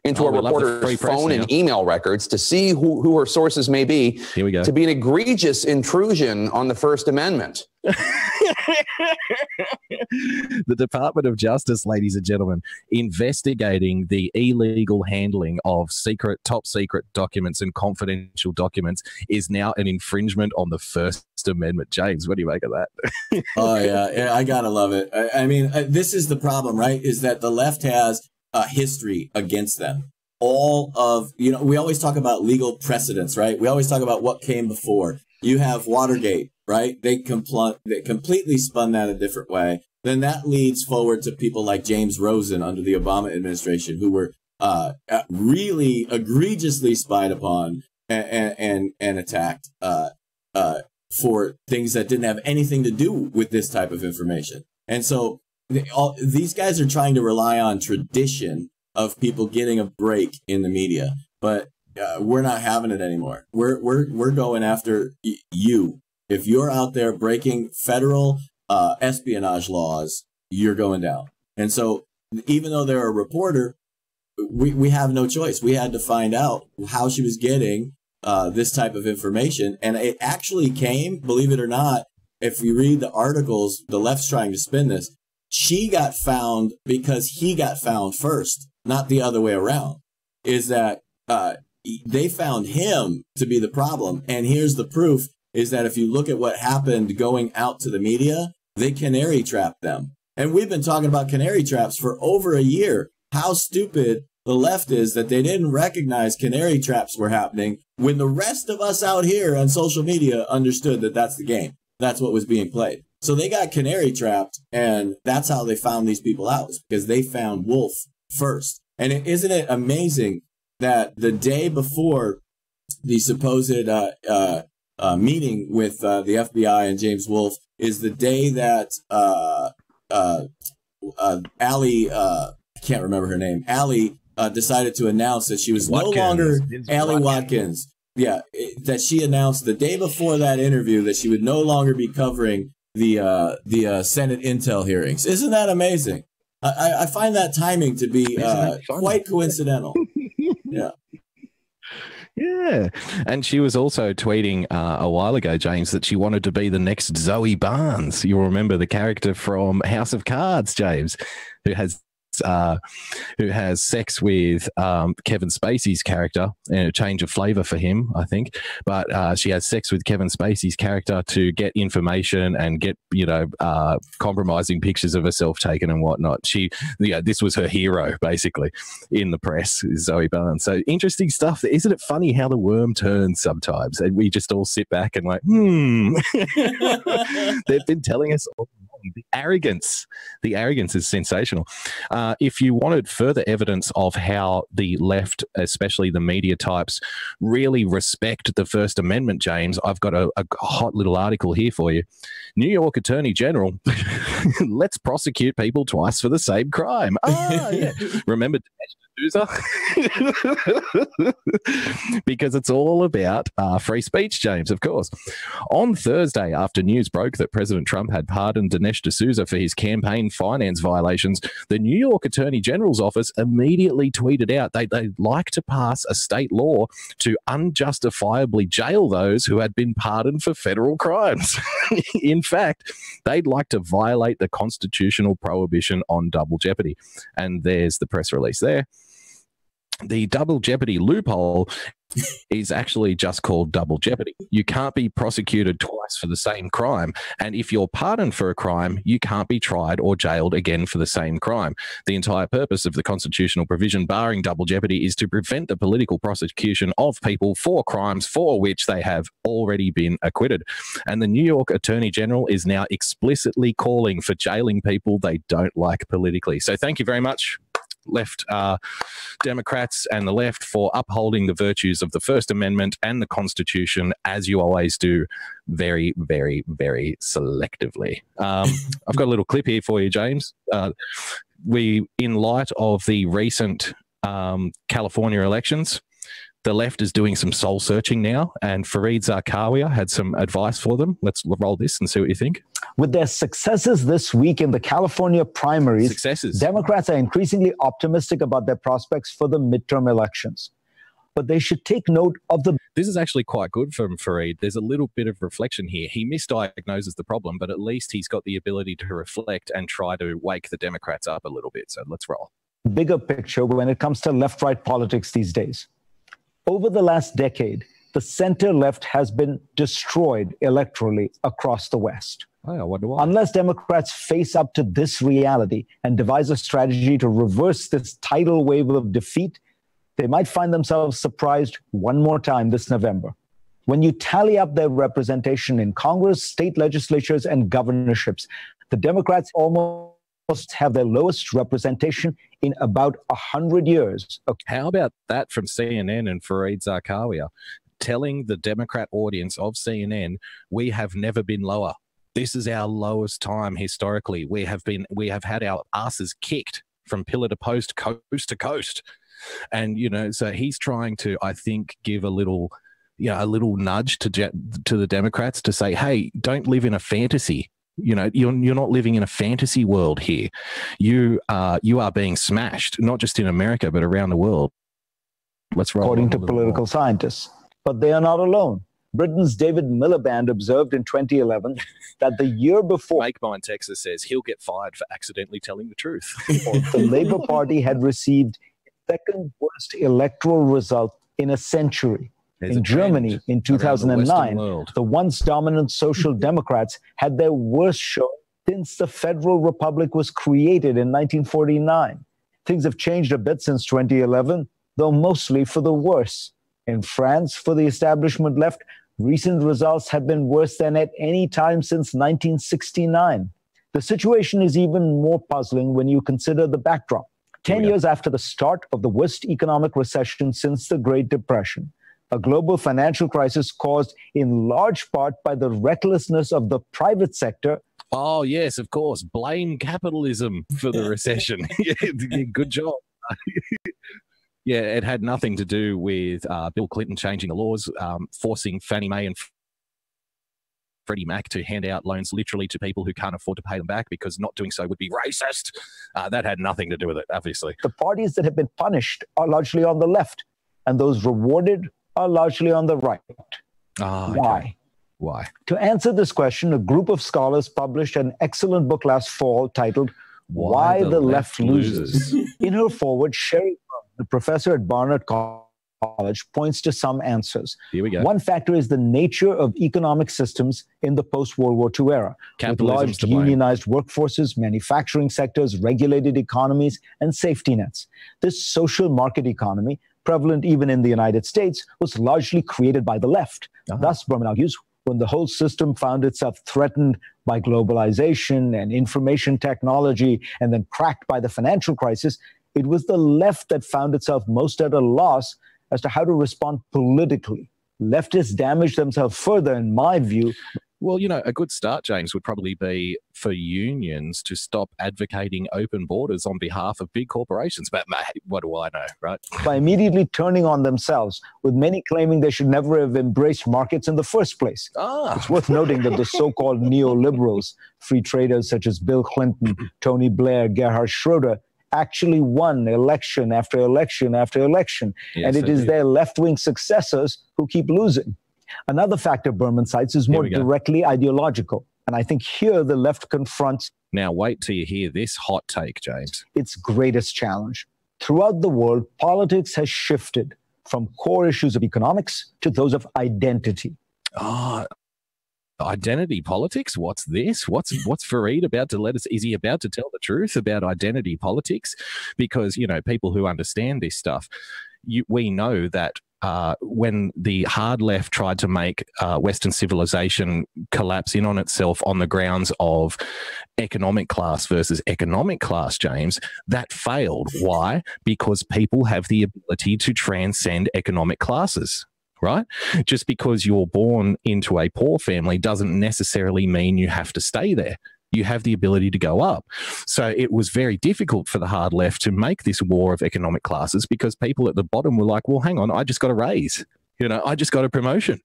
Into a reporter's phone and email records to see who her sources may be. Here we go. To be an egregious intrusion on the First Amendment. The Department of Justice, ladies and gentlemen, investigating the illegal handling of top secret documents and confidential documents is now an infringement on the First Amendment. James, what do you make of that? Oh, yeah, I gotta love it. I mean, this is the problem, right? Is that the left has history against them. All of, we always talk about legal precedents, right? We always talk about what came before. You have Watergate, right? They completely spun that a different way. Then that leads forward to people like James Rosen under the Obama administration, who were really egregiously spied upon and attacked for things that didn't have anything to do with this type of information. And so these guys are trying to rely on tradition of people getting a break in the media, but we're not having it anymore. We're going after you. If you're out there breaking federal espionage laws, you're going down. And so even though they're a reporter, we have no choice. We had to find out how she was getting this type of information. And it actually came, believe it or not, if you read the articles, the left's trying to spin this, she got found because he got found first, not the other way around. Is that they found him to be the problem. And here's the proof, is that if you look at what happened going out to the media, they canary trapped them. And we've been talking about canary traps for over a year. How stupid the left is that they didn't recognize canary traps were happening when the rest of us out here on social media understood that that's the game. That's what was being played. So they got canary trapped, and that's how they found these people out, because they found Wolf first. And isn't it amazing that the day before the supposed meeting with the FBI and James Wolf is the day that Allie, I can't remember her name, Allie decided to announce that she was no longer Allie Watkins. Yeah, that she announced the day before that interview that she would no longer be covering the Senate intel hearings. Isn't that amazing? I find that timing to be quite coincidental. Yeah. Yeah. And she was also tweeting a while ago, James, that she wanted to be the next Zoe Barnes. You'll remember the character from House of Cards, James, who has sex with Kevin Spacey's character, and a change of flavor for him, I think. But she has sex with Kevin Spacey's character to get information and get, compromising pictures of herself taken and whatnot. This was her hero, basically, in the press, is Zoe Barnes. So interesting stuff. Isn't it funny how the worm turns sometimes? And we just all sit back and like, They've been telling us all along. The arrogance is sensational. If you wanted further evidence of how the left, especially the media types, really respect the First Amendment, James, I've got a hot little article here for you. New York Attorney General, let's prosecute people twice for the same crime. Yeah. Remember because it's all about free speech, James, of course. On Thursday, after news broke that President Trump had pardoned Dinesh D'Souza for his campaign finance violations, the New York Attorney General's office immediately tweeted out they'd like to pass a state law to unjustifiably jail those who had been pardoned for federal crimes. In fact, they'd like to violate the constitutional prohibition on double jeopardy. And there's the press release there. the double jeopardy loophole is actually just called double jeopardy. You can't be prosecuted twice for the same crime. And if you're pardoned for a crime, you can't be tried or jailed again for the same crime. The entire purpose of the constitutional provision barring double jeopardy is to prevent the political prosecution of people for crimes for which they have already been acquitted. And the New York Attorney General is now explicitly calling for jailing people they don't like politically. So thank you very much, left Democrats and the left, for upholding the virtues of the First Amendment and the Constitution, as you always do, very, very, very selectively. I've got a little clip here for you, James. In light of the recent California elections, the left is doing some soul searching now, and Fareed Zakaria had some advice for them. Let's roll this and see what you think. With their successes this week in the California primaries, Democrats are increasingly optimistic about their prospects for the midterm elections. But they should take note of the... This is actually quite good from Fareed. There's a little bit of reflection here. He misdiagnoses the problem, but at least he's got the ability to reflect and try to wake the Democrats up a little bit. So let's roll. Bigger picture when it comes to left-right politics these days. Over the last decade, the center-left has been destroyed electorally across the West. I wonder why. Unless Democrats face up to this reality and devise a strategy to reverse this tidal wave of defeat, they might find themselves surprised one more time this November. When you tally up their representation in Congress, state legislatures, and governorships, the Democrats almost have their lowest representation in about 100 years. How about that from CNN and Fareed Zakaria, telling the Democrat audience of CNN, we have never been lower. This is our lowest time historically. We have had our asses kicked from pillar to post, coast to coast. And, you know, so he's trying to, I think, give a little nudge to the Democrats to say, hey, don't live in a fantasy. You know, you're not living in a fantasy world here. You are being smashed, not just in America, but around the world. Let's roll. According to political scientists. But they are not alone. Britain's David Miliband observed in 2011 that the year before... MakeMine Texas says he'll get fired for accidentally telling the truth. The Labour Party had received its second worst electoral result in a century. In Germany, in 2009, the once dominant Social Democrats had their worst show since the Federal Republic was created in 1949. Things have changed a bit since 2011, though mostly for the worse. In France, for the establishment left, recent results have been worse than at any time since 1969. The situation is even more puzzling when you consider the backdrop. 10 years after the start of the worst economic recession since the Great Depression, a global financial crisis caused in large part by the recklessness of the private sector. Oh, yes, of course. Blame capitalism for the recession. Good job. Yeah, it had nothing to do with Bill Clinton changing the laws, forcing Fannie Mae and Freddie Mac to hand out loans literally to people who can't afford to pay them back because not doing so would be racist. That had nothing to do with it, obviously. The parties that have been punished are largely on the left, and those rewarded are largely on the right. Why? Okay. Why? To answer this question, a group of scholars published an excellent book last fall titled Why the Left Loses. In her foreword, Sherry, the professor at Barnard College, points to some answers. Here we go. One factor is the nature of economic systems in the post-World War II era, with large unionized workforces, manufacturing sectors, regulated economies, and safety nets. This social market economy, prevalent even in the United States, was largely created by the left. Thus, Berman argues, when the whole system found itself threatened by globalization and information technology and then cracked by the financial crisis, it was the left that found itself most at a loss as to how to respond politically. Leftists damaged themselves further, in my view. Well, you know, a good start, James, would probably be for unions to stop advocating open borders on behalf of big corporations. But mate, what do I know, right? By immediately turning on themselves, with many claiming they should never have embraced markets in the first place. It's worth noting that the so-called neoliberals, free traders such as Bill Clinton, Tony Blair, Gerhard Schroeder, actually won election after election after election. Yes, and it is their left-wing successors who keep losing. Another factor Berman cites is more directly ideological. And I think here the left confronts... Now, wait till you hear this hot take, James. ...its greatest challenge. throughout the world, politics has shifted from core issues of economics to those of identity. Identity politics? What's this? What's Fareed about to let us? Is he about to tell the truth about identity politics? Because, you know, people who understand this stuff, we know that when the hard left tried to make Western civilization collapse in on itself on the grounds of economic class versus economic class, James, that failed. Why? Because people have the ability to transcend economic classes. Right? Just because you're born into a poor family doesn't necessarily mean you have to stay there. You have the ability to go up. So it was very difficult for the hard left to make this war of economic classes because people at the bottom were like, well, hang on, I just got a raise. You know, I just got a promotion.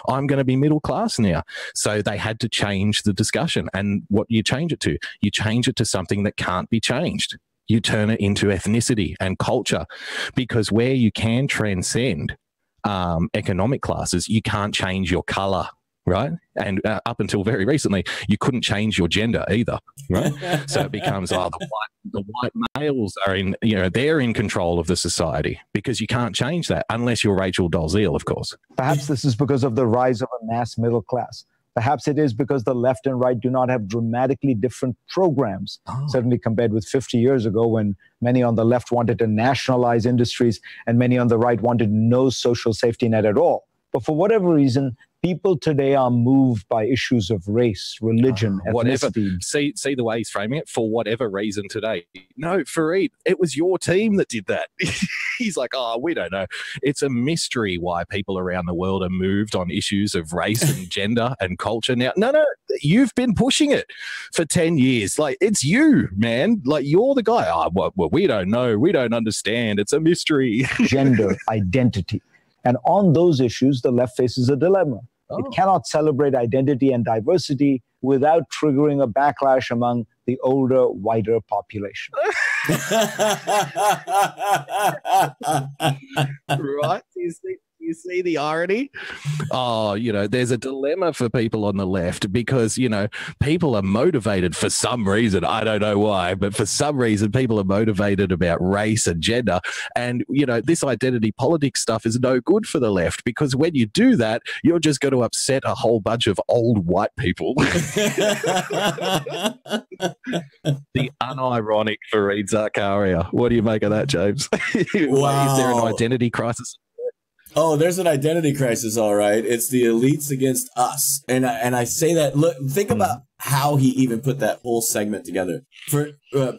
I'm going to be middle class now. So they had to change the discussion. And what you change it to? You change it to something that can't be changed. You turn it into ethnicity and culture, because where you can transcend economic classes, you can't change your color, right? And up until very recently, you couldn't change your gender either, right? So it becomes, the white males are in, you know, they're in control of the society, because you can't change that unless you're Rachel Dolezal, of course. Perhaps this is because of the rise of a mass middle class. Perhaps it is because the left and right do not have dramatically different programs, certainly compared with 50 years ago, when many on the left wanted to nationalize industries and many on the right wanted no social safety net at all. But for whatever reason, people today are moved by issues of race, religion, ethnicity. See the way he's framing it, for whatever reason today. No, Fareed, it was your team that did that. He's like, oh, we don't know. It's a mystery why people around the world are moved on issues of race and gender and culture now. No, you've been pushing it for 10 years. Like, it's you, man. Like, you're the guy. Oh, well, we don't know. We don't understand. It's a mystery. Gender, identity. And on those issues, the left faces a dilemma. It cannot celebrate identity and diversity without triggering a backlash among the older, whiter population. Right? You see the irony? Oh, you know, there's a dilemma for people on the left, because, you know, people are motivated for some reason. I don't know why, but for some reason, people are motivated about race and gender. And, you know, this identity politics stuff is no good for the left, because when you do that, you're just going to upset a whole bunch of old white people. The unironic Fareed Zakaria. What do you make of that, James? Wow. Is there an identity crisis? Oh, there's an identity crisis, all right. It's the elites against us. And I say that, look, think about how he even put that whole segment together. For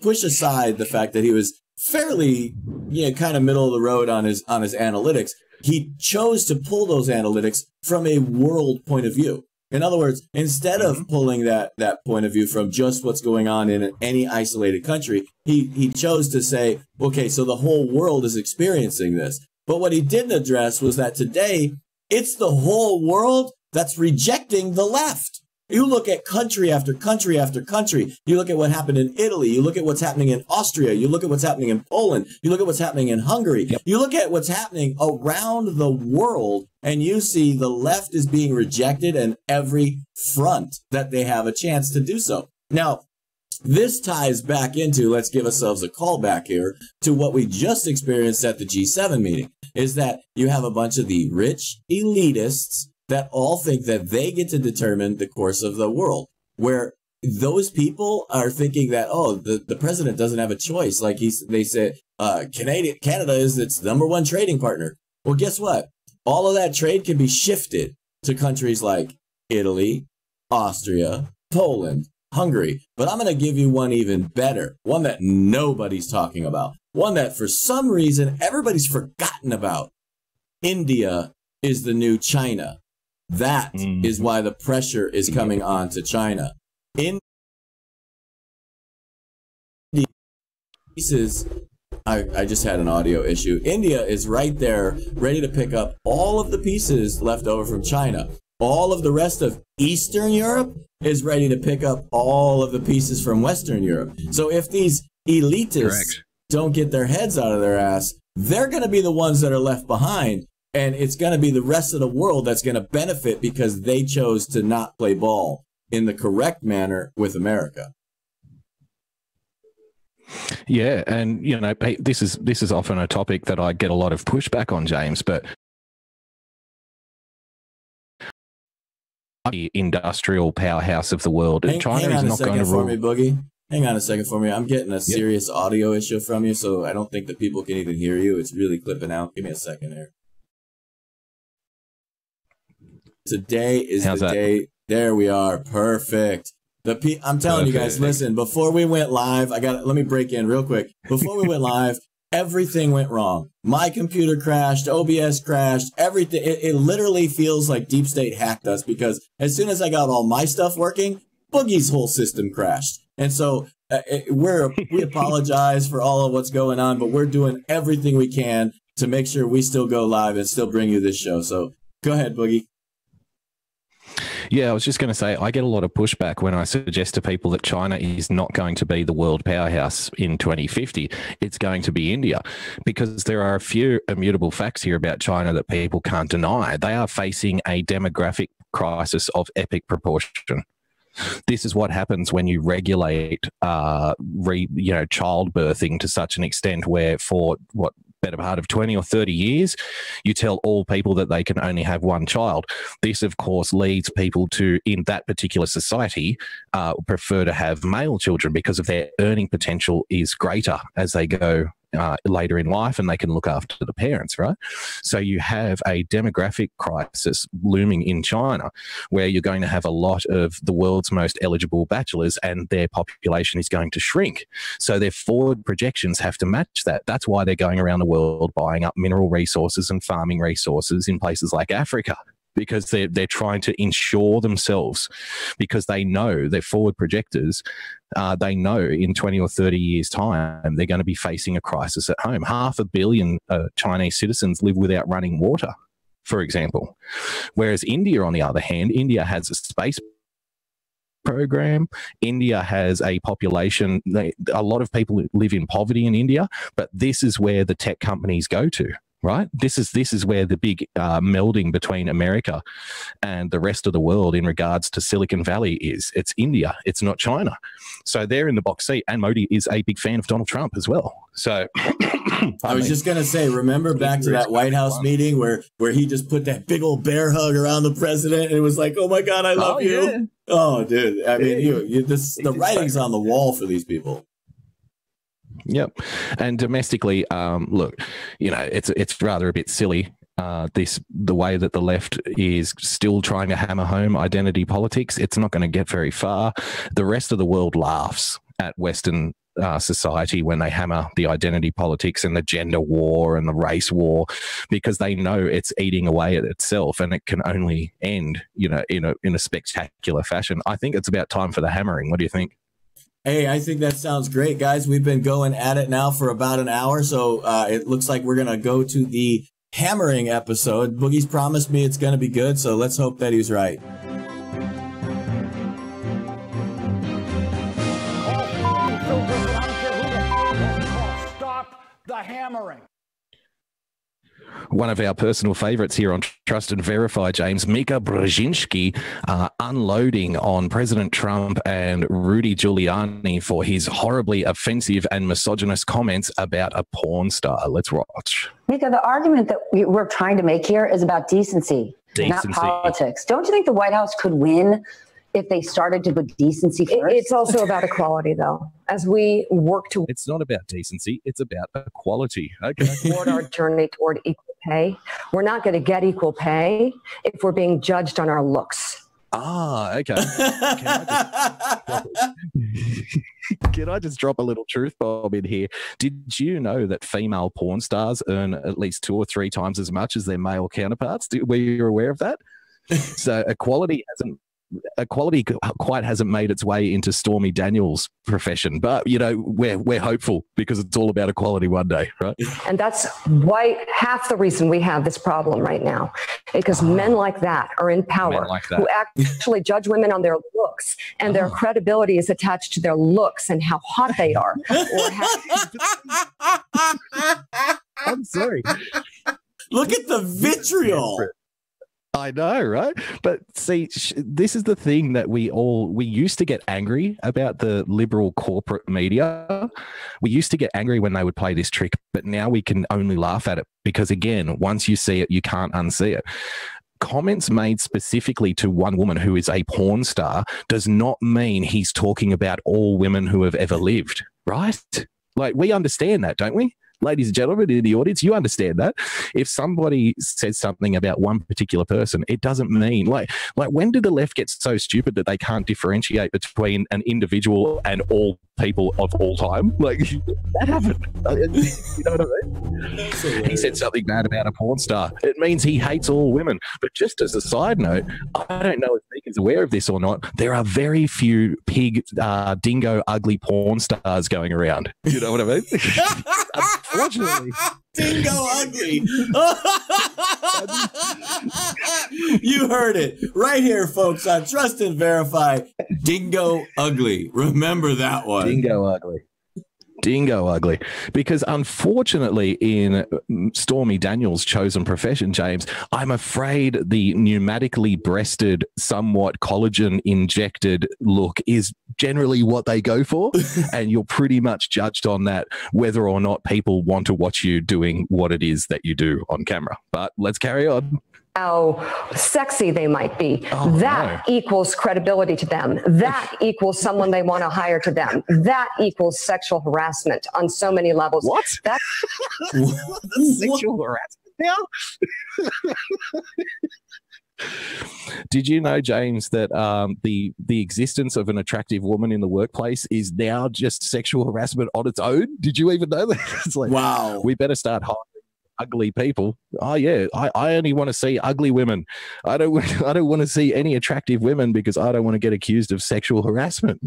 push aside the fact that he was fairly, you know, kind of middle of the road on his analytics. He chose to pull those analytics from a world point of view. In other words, instead of pulling that point of view from just what's going on in any isolated country, he chose to say, okay, so the whole world is experiencing this. But what he didn't address was that today, it's the whole world that's rejecting the left. You look at country after country after country. You look at what happened in Italy. You look at what's happening in Austria. You look at what's happening in Poland. You look at what's happening in Hungary. Yep. You look at what's happening around the world, and you see the left is being rejected in every front that they have a chance to do so. Now, this ties back into, let's give ourselves a call back here to what we just experienced at the G7 meeting, is that you have a bunch of the rich elitists that all think that they get to determine the course of the world, where those people are thinking that, oh, the president doesn't have a choice. Like they say, Canada is its #1 trading partner. Well, guess what? All of that trade can be shifted to countries like Italy, Austria, Poland, Hungary. But I'm going to give you one even better, one that nobody's talking about, one that for some reason everybody's forgotten about. India is the new China. That is why the pressure is coming on to China. In pieces, I just had an audio issue. India is right there, ready to pick up all of the pieces left over from China. All of the rest of Eastern Europe is ready to pick up all of the pieces from Western Europe. So if these elitists don't get their heads out of their ass, they're going to be the ones that are left behind. And it's going to be the rest of the world that's going to benefit because they chose to not play ball in the correct manner with America. Yeah, and you know, this is often a topic that I get a lot of pushback on, James, but the industrial powerhouse of the world, China is not going to rule. For me, Boogie. Hang on a second for me. I'm getting a serious audio issue from you, so I don't think that people can even hear you. It's really clipping out. Give me a second here. Today is the day. There we are. Perfect. I'm telling you guys, listen, before we went live, let me break in real quick. Before we went live, everything went wrong. My computer crashed, OBS crashed, everything. It literally feels like Deep State hacked us, because as soon as I got all my stuff working, Boogie's whole system crashed. And so we apologize for all of what's going on, but we're doing everything we can to make sure we still go live and still bring you this show. So go ahead, Boogie. Yeah, I was just going to say, I get a lot of pushback when I suggest to people that China is not going to be the world powerhouse in 2050. It's going to be India, because there are a few immutable facts here about China that people can't deny. They are facing a demographic crisis of epic proportion. This is what happens when you regulate, childbirthing to such an extent where for better part of 20 or 30 years, you tell all people that they can only have one child. This, of course, leads people to, in that particular society, prefer to have male children because of their earning potential is greater as they go later in life, and they can look after the parents, right? So you have a demographic crisis looming in China, where you're going to have a lot of the world's most eligible bachelors, and their population is going to shrink. So their forward projections have to match that. That's why they're going around the world buying up mineral resources and farming resources in places like Africa, because they're trying to insure themselves, because they know, they're forward projectors, they know in 20 or 30 years' time, they're going to be facing a crisis at home. 500 million Chinese citizens live without running water, for example. Whereas India, on the other hand, India has a space program. India has a population, a lot of people live in poverty in India, but this is where the tech companies go to. Right? This is where the big melding between America and the rest of the world in regards to Silicon Valley is. It's India. It's not China. So they're in the box seat, and Modi is a big fan of Donald Trump as well. So I was just going to say, remember back to that White House meeting where he just put that big old bear hug around the president, and it was like, oh my God, I love you. Yeah. Oh, dude. I mean, the writing's on the wall for these people. Yep. And domestically, look, it's rather a bit silly, the way that the left is still trying to hammer home identity politics. It's not going to get very far. The rest of the world laughs at Western society when they hammer the identity politics and the gender war and the race war, because they know it's eating away at itself, and it can only end, in a spectacular fashion. I think it's about time for the hammering. What do you think? Hey, I think that sounds great, guys. We've been going at it now for about an hour, so it looks like we're going to go to the hammering episode. Boogie's promised me it's going to be good, so let's hope that he's right. Stop the hammering. One of our personal favorites here on Trust and Verify, James, Mika Brzezinski, unloading on President Trump and Rudy Giuliani for his horribly offensive and misogynist comments about a porn star. Let's watch. Mika, the argument that we're trying to make here is about decency, not politics. Don't you think the White House could win if they started to put decency first? It's also about equality, though. As we work to... It's not about decency. It's about equality. Okay. Toward our journey toward equal pay. We're not going to get equal pay if we're being judged on our looks. Okay. Can I just drop a little truth bomb in here? Did you know that female porn stars earn at least 2 or 3 times as much as their male counterparts? Were you aware of that? So equality quite hasn't made its way into Stormy Daniels' profession, but we're hopeful, because it's all about equality one day, right? And that's why half the reason we have this problem right now, because men like that are in power, who actually judge women on their looks, and their credibility is attached to their looks and how hot they are. I'm sorry. Look at the vitriol. I know, right? But see, this is the thing that we used to get angry about the liberal corporate media. We used to get angry when they would play this trick, but now we can only laugh at it because, again, once you see it, you can't unsee it. Comments made specifically to one woman who is a porn star does not mean he's talking about all women who have ever lived, right? Like, we understand that, don't we? Ladies and gentlemen in the audience, you understand that. If somebody says something about one particular person, it doesn't mean like when did the left get so stupid that they can't differentiate between an individual and all people of all time? Like, that happened. You know what I mean? He said something bad about a porn star. It means he hates all women. But just as a side note, I don't know if Megan's aware of this or not. There are very few pig, dingo, ugly porn stars going around. You know what I mean? Unfortunately. Dingo ugly. You heard it right here, folks, on Trust and Verify. Dingo ugly. Remember that one. Dingo ugly. Dingo ugly. Because unfortunately, in Stormy Daniels' chosen profession, James, I'm afraid the pneumatically breasted, somewhat collagen injected look is generally what they go for. And you're pretty much judged on that, whether or not people want to watch you doing what it is that you do on camera. But let's carry on. How sexy they might be. That equals credibility to them. That equals someone they want to hire to them. That equals sexual harassment on so many levels. What? That sexual harassment now? Did you know, James, that the existence of an attractive woman in the workplace is now just sexual harassment on its own? Did you even know that? It's like, wow, we better start hiring ugly people. Oh yeah, I only want to see ugly women. I don't want to see any attractive women because I don't want to get accused of sexual harassment.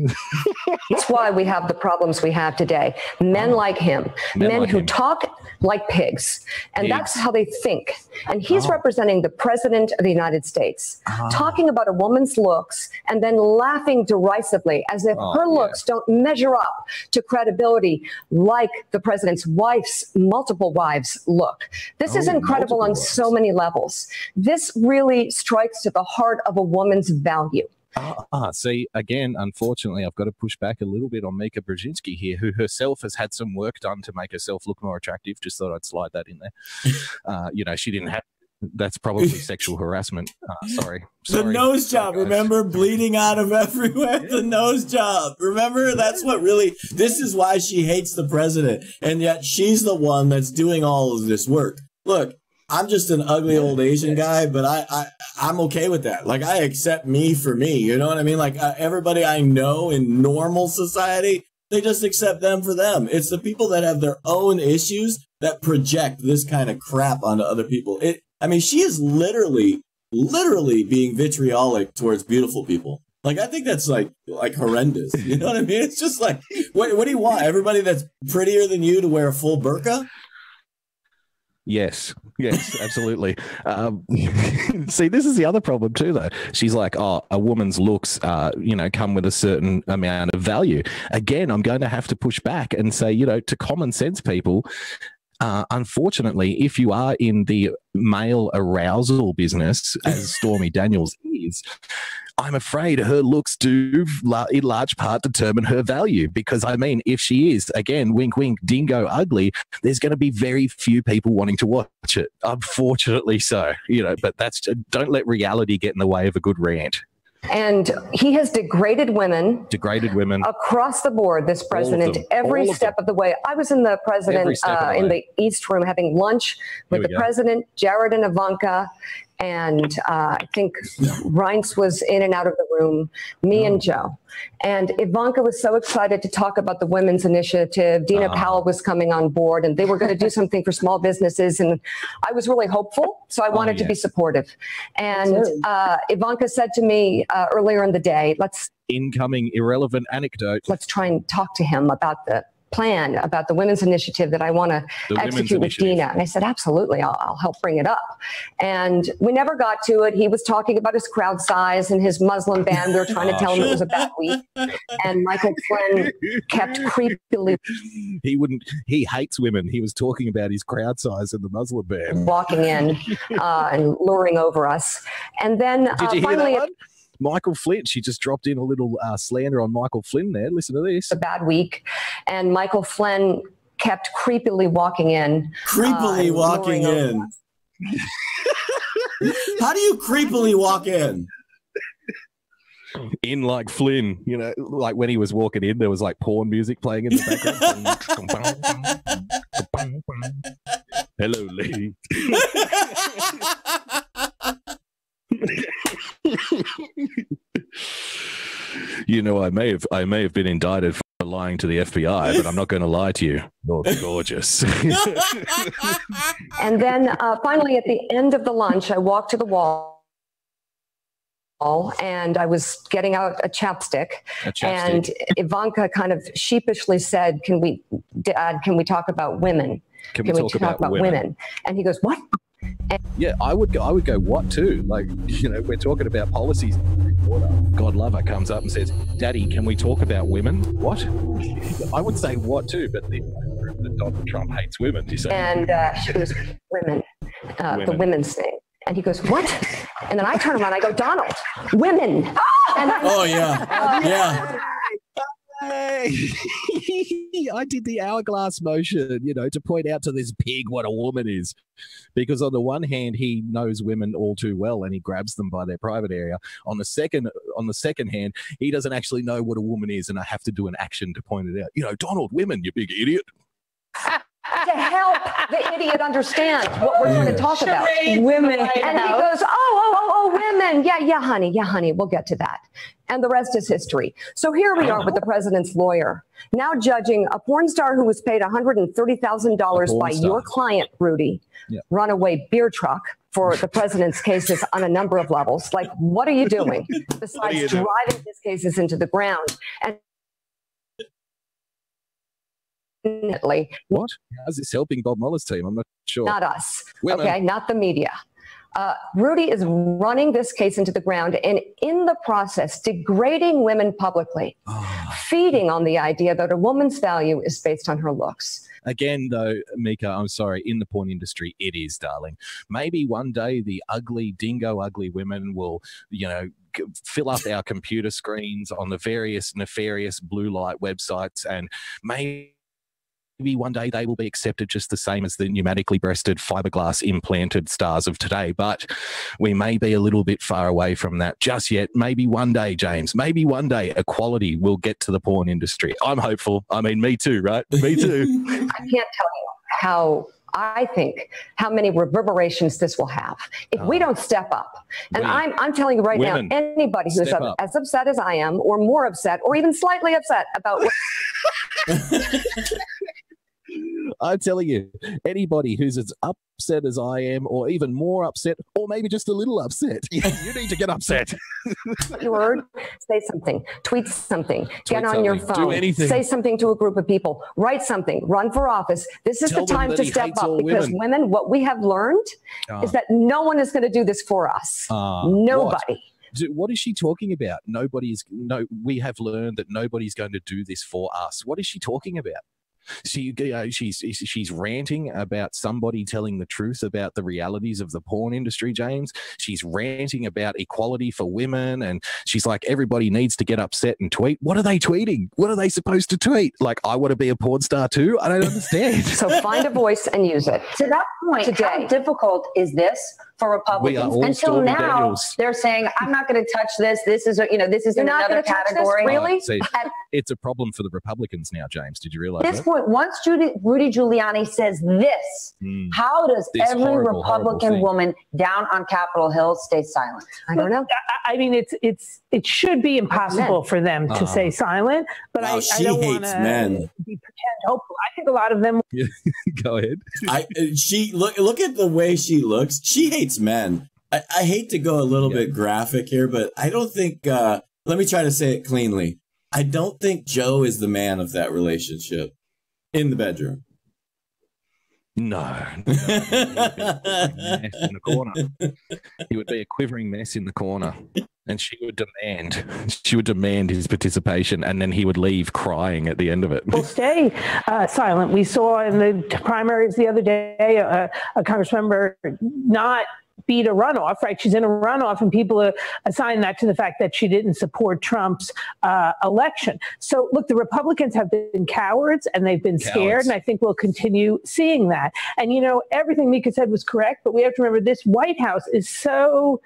That's why we have the problems we have today. Men like him, men who talk like pigs, and that's how they think. And he's representing the president of the United States, talking about a woman's looks and then laughing derisively as if her looks don't measure up to credibility like the president's wife's, multiple wives look. This is incredible on so many levels. This really strikes to the heart of a woman's value. See, again, unfortunately, I've got to push back a little bit on Mika Brzezinski here, who herself has had some work done to make herself look more attractive. Just thought I'd slide that in there. You know, she didn't have. That's probably sexual harassment. Sorry. The nose job, remember? Bleeding out of everywhere. The nose job. Remember? That's what really, this is why she hates the president. And yet she's the one that's doing all of this work. Look, I'm just an ugly old Asian guy, but I'm okay with that. Like, I accept me for me. You know what I mean? Like, everybody I know in normal society, they just accept them for them. It's the people that have their own issues that project this kind of crap onto other people. I mean, she is literally being vitriolic towards beautiful people. Like, I think that's like horrendous. You know what I mean? It's just like, what do you want? Everybody that's prettier than you to wear a full burqa? Yes, absolutely. See, this is the other problem too, though. She's like, oh, a woman's looks, come with a certain amount of value. Again, I'm going to have to push back and say, to common sense people, unfortunately, if you are in the male arousal business, as Stormy Daniels is, I'm afraid her looks do, in large part, determine her value. Because, I mean, if she is, again, wink, wink, dingo ugly, there's going to be very few people wanting to watch it. Unfortunately so. But don't let reality get in the way of a good rant. And he has degraded women across the board, this president, every step of the way. I was in the president in the East Room having lunch with the president, Jared and Ivanka, and I think Reince was in and out of the room, me and Joe. And Ivanka was so excited to talk about the Women's Initiative. Dina Powell was coming on board, and they were going to do something for small businesses. And I was really hopeful, so I wanted to be supportive. And Ivanka said to me earlier in the day, incoming irrelevant anecdote. Let's try and talk to him about the plan, about the Women's Initiative that I want to execute with Dina. And I said, absolutely, I'll help bring it up. And we never got to it. He was talking about his crowd size and his Muslim ban. We were trying to tell him it was a bad week. And Michael Flynn kept creepily. He hates women. He was talking about his crowd size and the Muslim ban. Walking in and luring over us. And then Did you finally, hear that one? Michael Flynn. She just dropped in a little slander on Michael Flynn there. Listen to this. a bad week, and Michael Flynn kept creepily walking in. Creepily walking in. How do you creepily walk in? In like Flynn, you know, like when he was walking in, there was like porn music playing in the background. Hello, lady. You know, I may have been indicted for lying to the FBI, but I'm not going to lie to you. You're gorgeous. And then finally, at the end of the lunch, I walked to the wall. And I was getting out a chapstick, and Ivanka kind of sheepishly said, Dad, can we talk about women? Can we talk about women? And he goes, what? And yeah, I would go, what too? Like, you know, we're talking about policies. God lover comes up and says, Daddy, can we talk about women? What? I would say what too, but Donald Trump hates women, you say. And she goes, women. The women's thing. And he goes, what? And then I turn around, I go, Donald, women. And yeah. Hey. I did the hourglass motion, you know, to point out to this pig what a woman is. Because on the one hand, he knows women all too well and he grabs them by their private area. On the second hand, he doesn't actually know what a woman is, and I have to do an action to point it out. You know, Donald, women, you big idiot. To help the idiot understand what we're going to talk about. Women. And he goes, oh, women. Yeah, honey, we'll get to that. And the rest is history. So here we are with the president's lawyer, now judging a porn star who was paid $130,000 by your client, Rudy, runaway beer truck for the president's cases on a number of levels. Like, what are you doing besides driving his cases into the ground? And what? How's this helping Bob Mueller's team? I'm not sure. Not us. Women. Okay, not the media. Rudy is running this case into the ground and in the process degrading women publicly, feeding on the idea that a woman's value is based on her looks. Again, though, Mika, I'm sorry, in the porn industry, it is, darling. Maybe one day the ugly, dingo ugly women will, you know, fill up our computer screens on the various nefarious blue light websites, and maybe one day they will be accepted just the same as the pneumatically breasted fiberglass implanted stars of today. But we may be a little bit far away from that just yet. Maybe one day, James, maybe one day equality will get to the porn industry. I'm hopeful. I mean, me too, right? Me too. I can't tell you how many reverberations this will have if we don't step up. And I'm telling you right now, anybody who's as upset as I am, or more upset, or even slightly upset about I'm telling you, anybody who's as upset as I am, or even more upset, or maybe just a little upset, you need to get upset. Your word, say something, tweet something, get on your phone, do anything. Say something to a group of people, write something, run for office. This is the time to step up, because women, what we have learned is that no one is going to do this for us. Nobody. What is she talking about? We have learned that nobody's going to do this for us. What is she talking about? She's ranting about somebody telling the truth about the realities of the porn industry, James. She's ranting about equality for women, and she's like, everybody needs to get upset and tweet. What are they tweeting? What are they supposed to tweet? Like, I want to be a porn star too? I don't understand. So find a voice and use it. To that point, how difficult is this for Republicans? Until now, they're saying, I'm not going to touch this. This is, this is in another category. Really? See, it's a problem for the Republicans now, James. Did you realize that? At this point, once Rudy Giuliani says this, how does every Republican woman down on Capitol Hill stay silent? I don't know. I mean, it should be impossible for them to stay silent, but I don't want to pretend hopeful. I think a lot of them. Go ahead. Look at the way she looks. She hates men. I hate to go a little bit graphic here, but I don't think. Let me try to say it cleanly. I don't think Joe is the man of that relationship in the bedroom. No. He would be a mess in the corner. He would be a quivering mess in the corner. And she would demand his participation, and then he would leave crying at the end of it. Well, stay silent. We saw in the primaries the other day a Congress member not beat a runoff, right? She's in a runoff, and people assign that to the fact that she didn't support Trump's election. So, look, the Republicans have been cowards, and they've been scared, and I think we'll continue seeing that. And, you know, everything Mika said was correct, but we have to remember this White House is so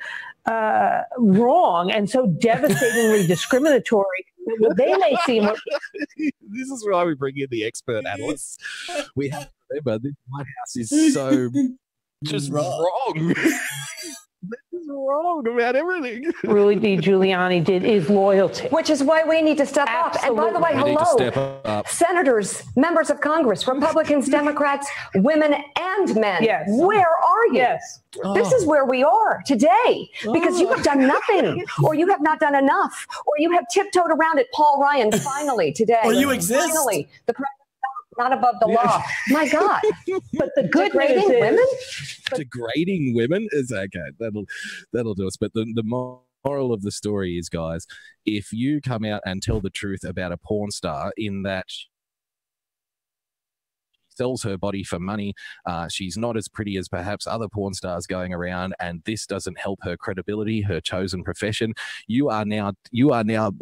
wrong and so devastatingly discriminatory. They may seem. This is why we bring in the expert analysts. We have to remember this White House is so just wrong. This is wrong about everything. Rudy Giuliani is loyalty. Which is why we need to step up. And by the way, hello, senators, members of Congress, Republicans, Democrats, women and men. Yes. Where are you? Yes. This is where we are today because you have done nothing or you have not done enough or you have tiptoed around it. Paul Ryan, finally today. Or you exist. Finally, the president not above the law. My God. But the good degrading news is, women? Degrading women is okay. That'll do us. But the moral of the story is, guys, if you come out and tell the truth about a porn star in that sells her body for money. She's not as pretty as perhaps other porn stars going around, and this doesn't help her credibility, her chosen profession. You are now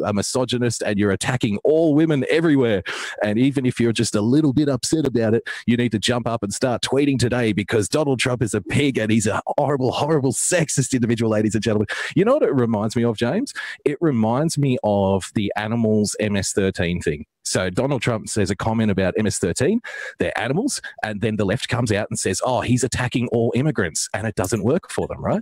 a misogynist, and you're attacking all women everywhere. And even if you're just a little bit upset about it, you need to jump up and start tweeting today because Donald Trump is a pig and he's a horrible, horrible, sexist individual, ladies and gentlemen. You know what it reminds me of, James? It reminds me of the animals MS-13 thing. So Donald Trump says a comment about MS-13, they're animals, and then the left comes out and says, oh, he's attacking all immigrants, and it doesn't work for them, right?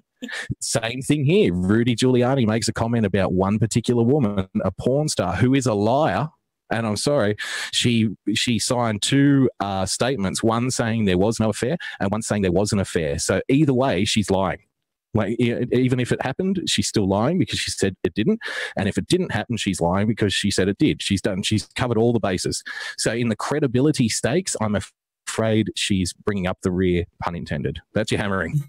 Same thing here. Rudy Giuliani makes a comment about one particular woman, a porn star, who is a liar. And I'm sorry, she signed two statements, one saying there was no affair and one saying there was an affair. So either way, she's lying. Like, even if it happened, she's still lying because she said it didn't. And if it didn't happen, she's lying because she said it did. She's covered all the bases. So in the credibility stakes, I'm afraid she's bringing up the rear, pun intended. That's your hammering.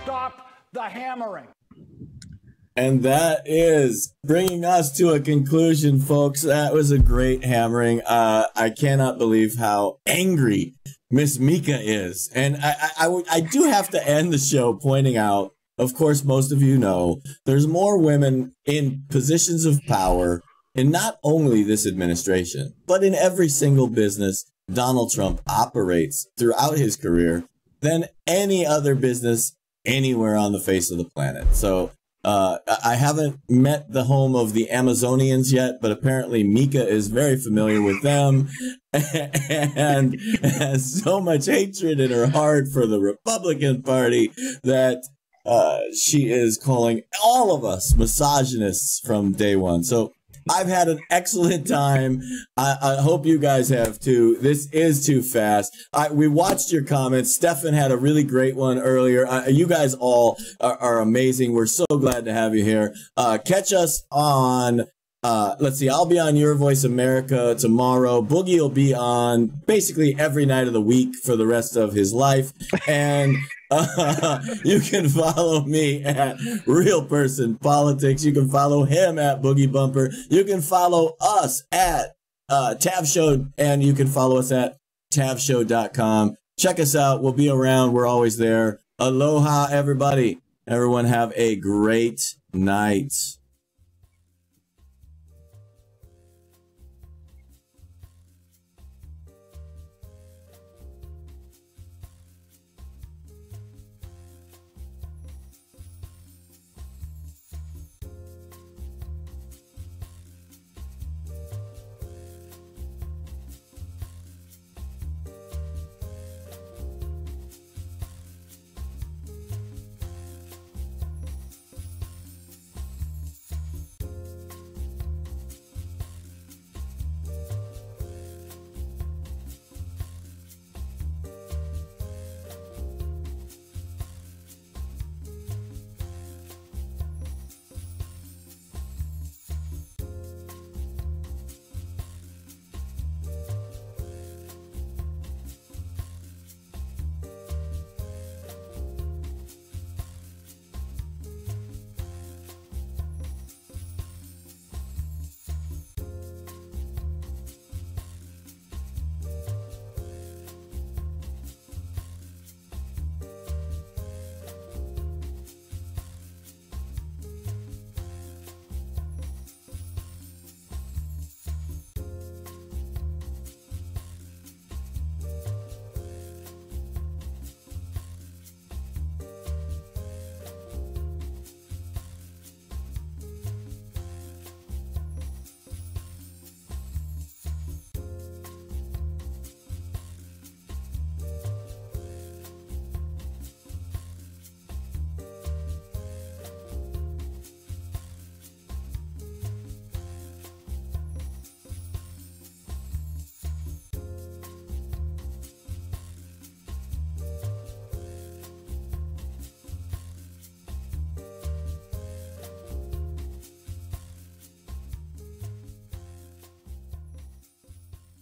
Stop the hammering. And that is bringing us to a conclusion, folks. That was a great hammering. I cannot believe how angry Miss Mika is. And I do have to end the show pointing out, of course, most of you know, there's more women in positions of power in not only this administration, but in every single business Donald Trump operates throughout his career than any other business anywhere on the face of the planet. So I haven't met the home of the Amazonians yet, but apparently Mika is very familiar with them and has so much hatred in her heart for the Republican Party that she is calling all of us misogynists from day one. So I've had an excellent time. I hope you guys have too. This is too fast. We watched your comments. Stefan had a really great one earlier. You guys all are amazing. We're so glad to have you here. Catch us on, let's see, I'll be on Your Voice America tomorrow. Boogie will be on basically every night of the week for the rest of his life. And you can follow me at Real Person Politics. You can follow him at Boogie Bumper. You can follow us at Tav Show, and you can follow us at tavshow.com. Check us out. We'll be around. We're always there. Aloha, everybody. Everyone have a great night.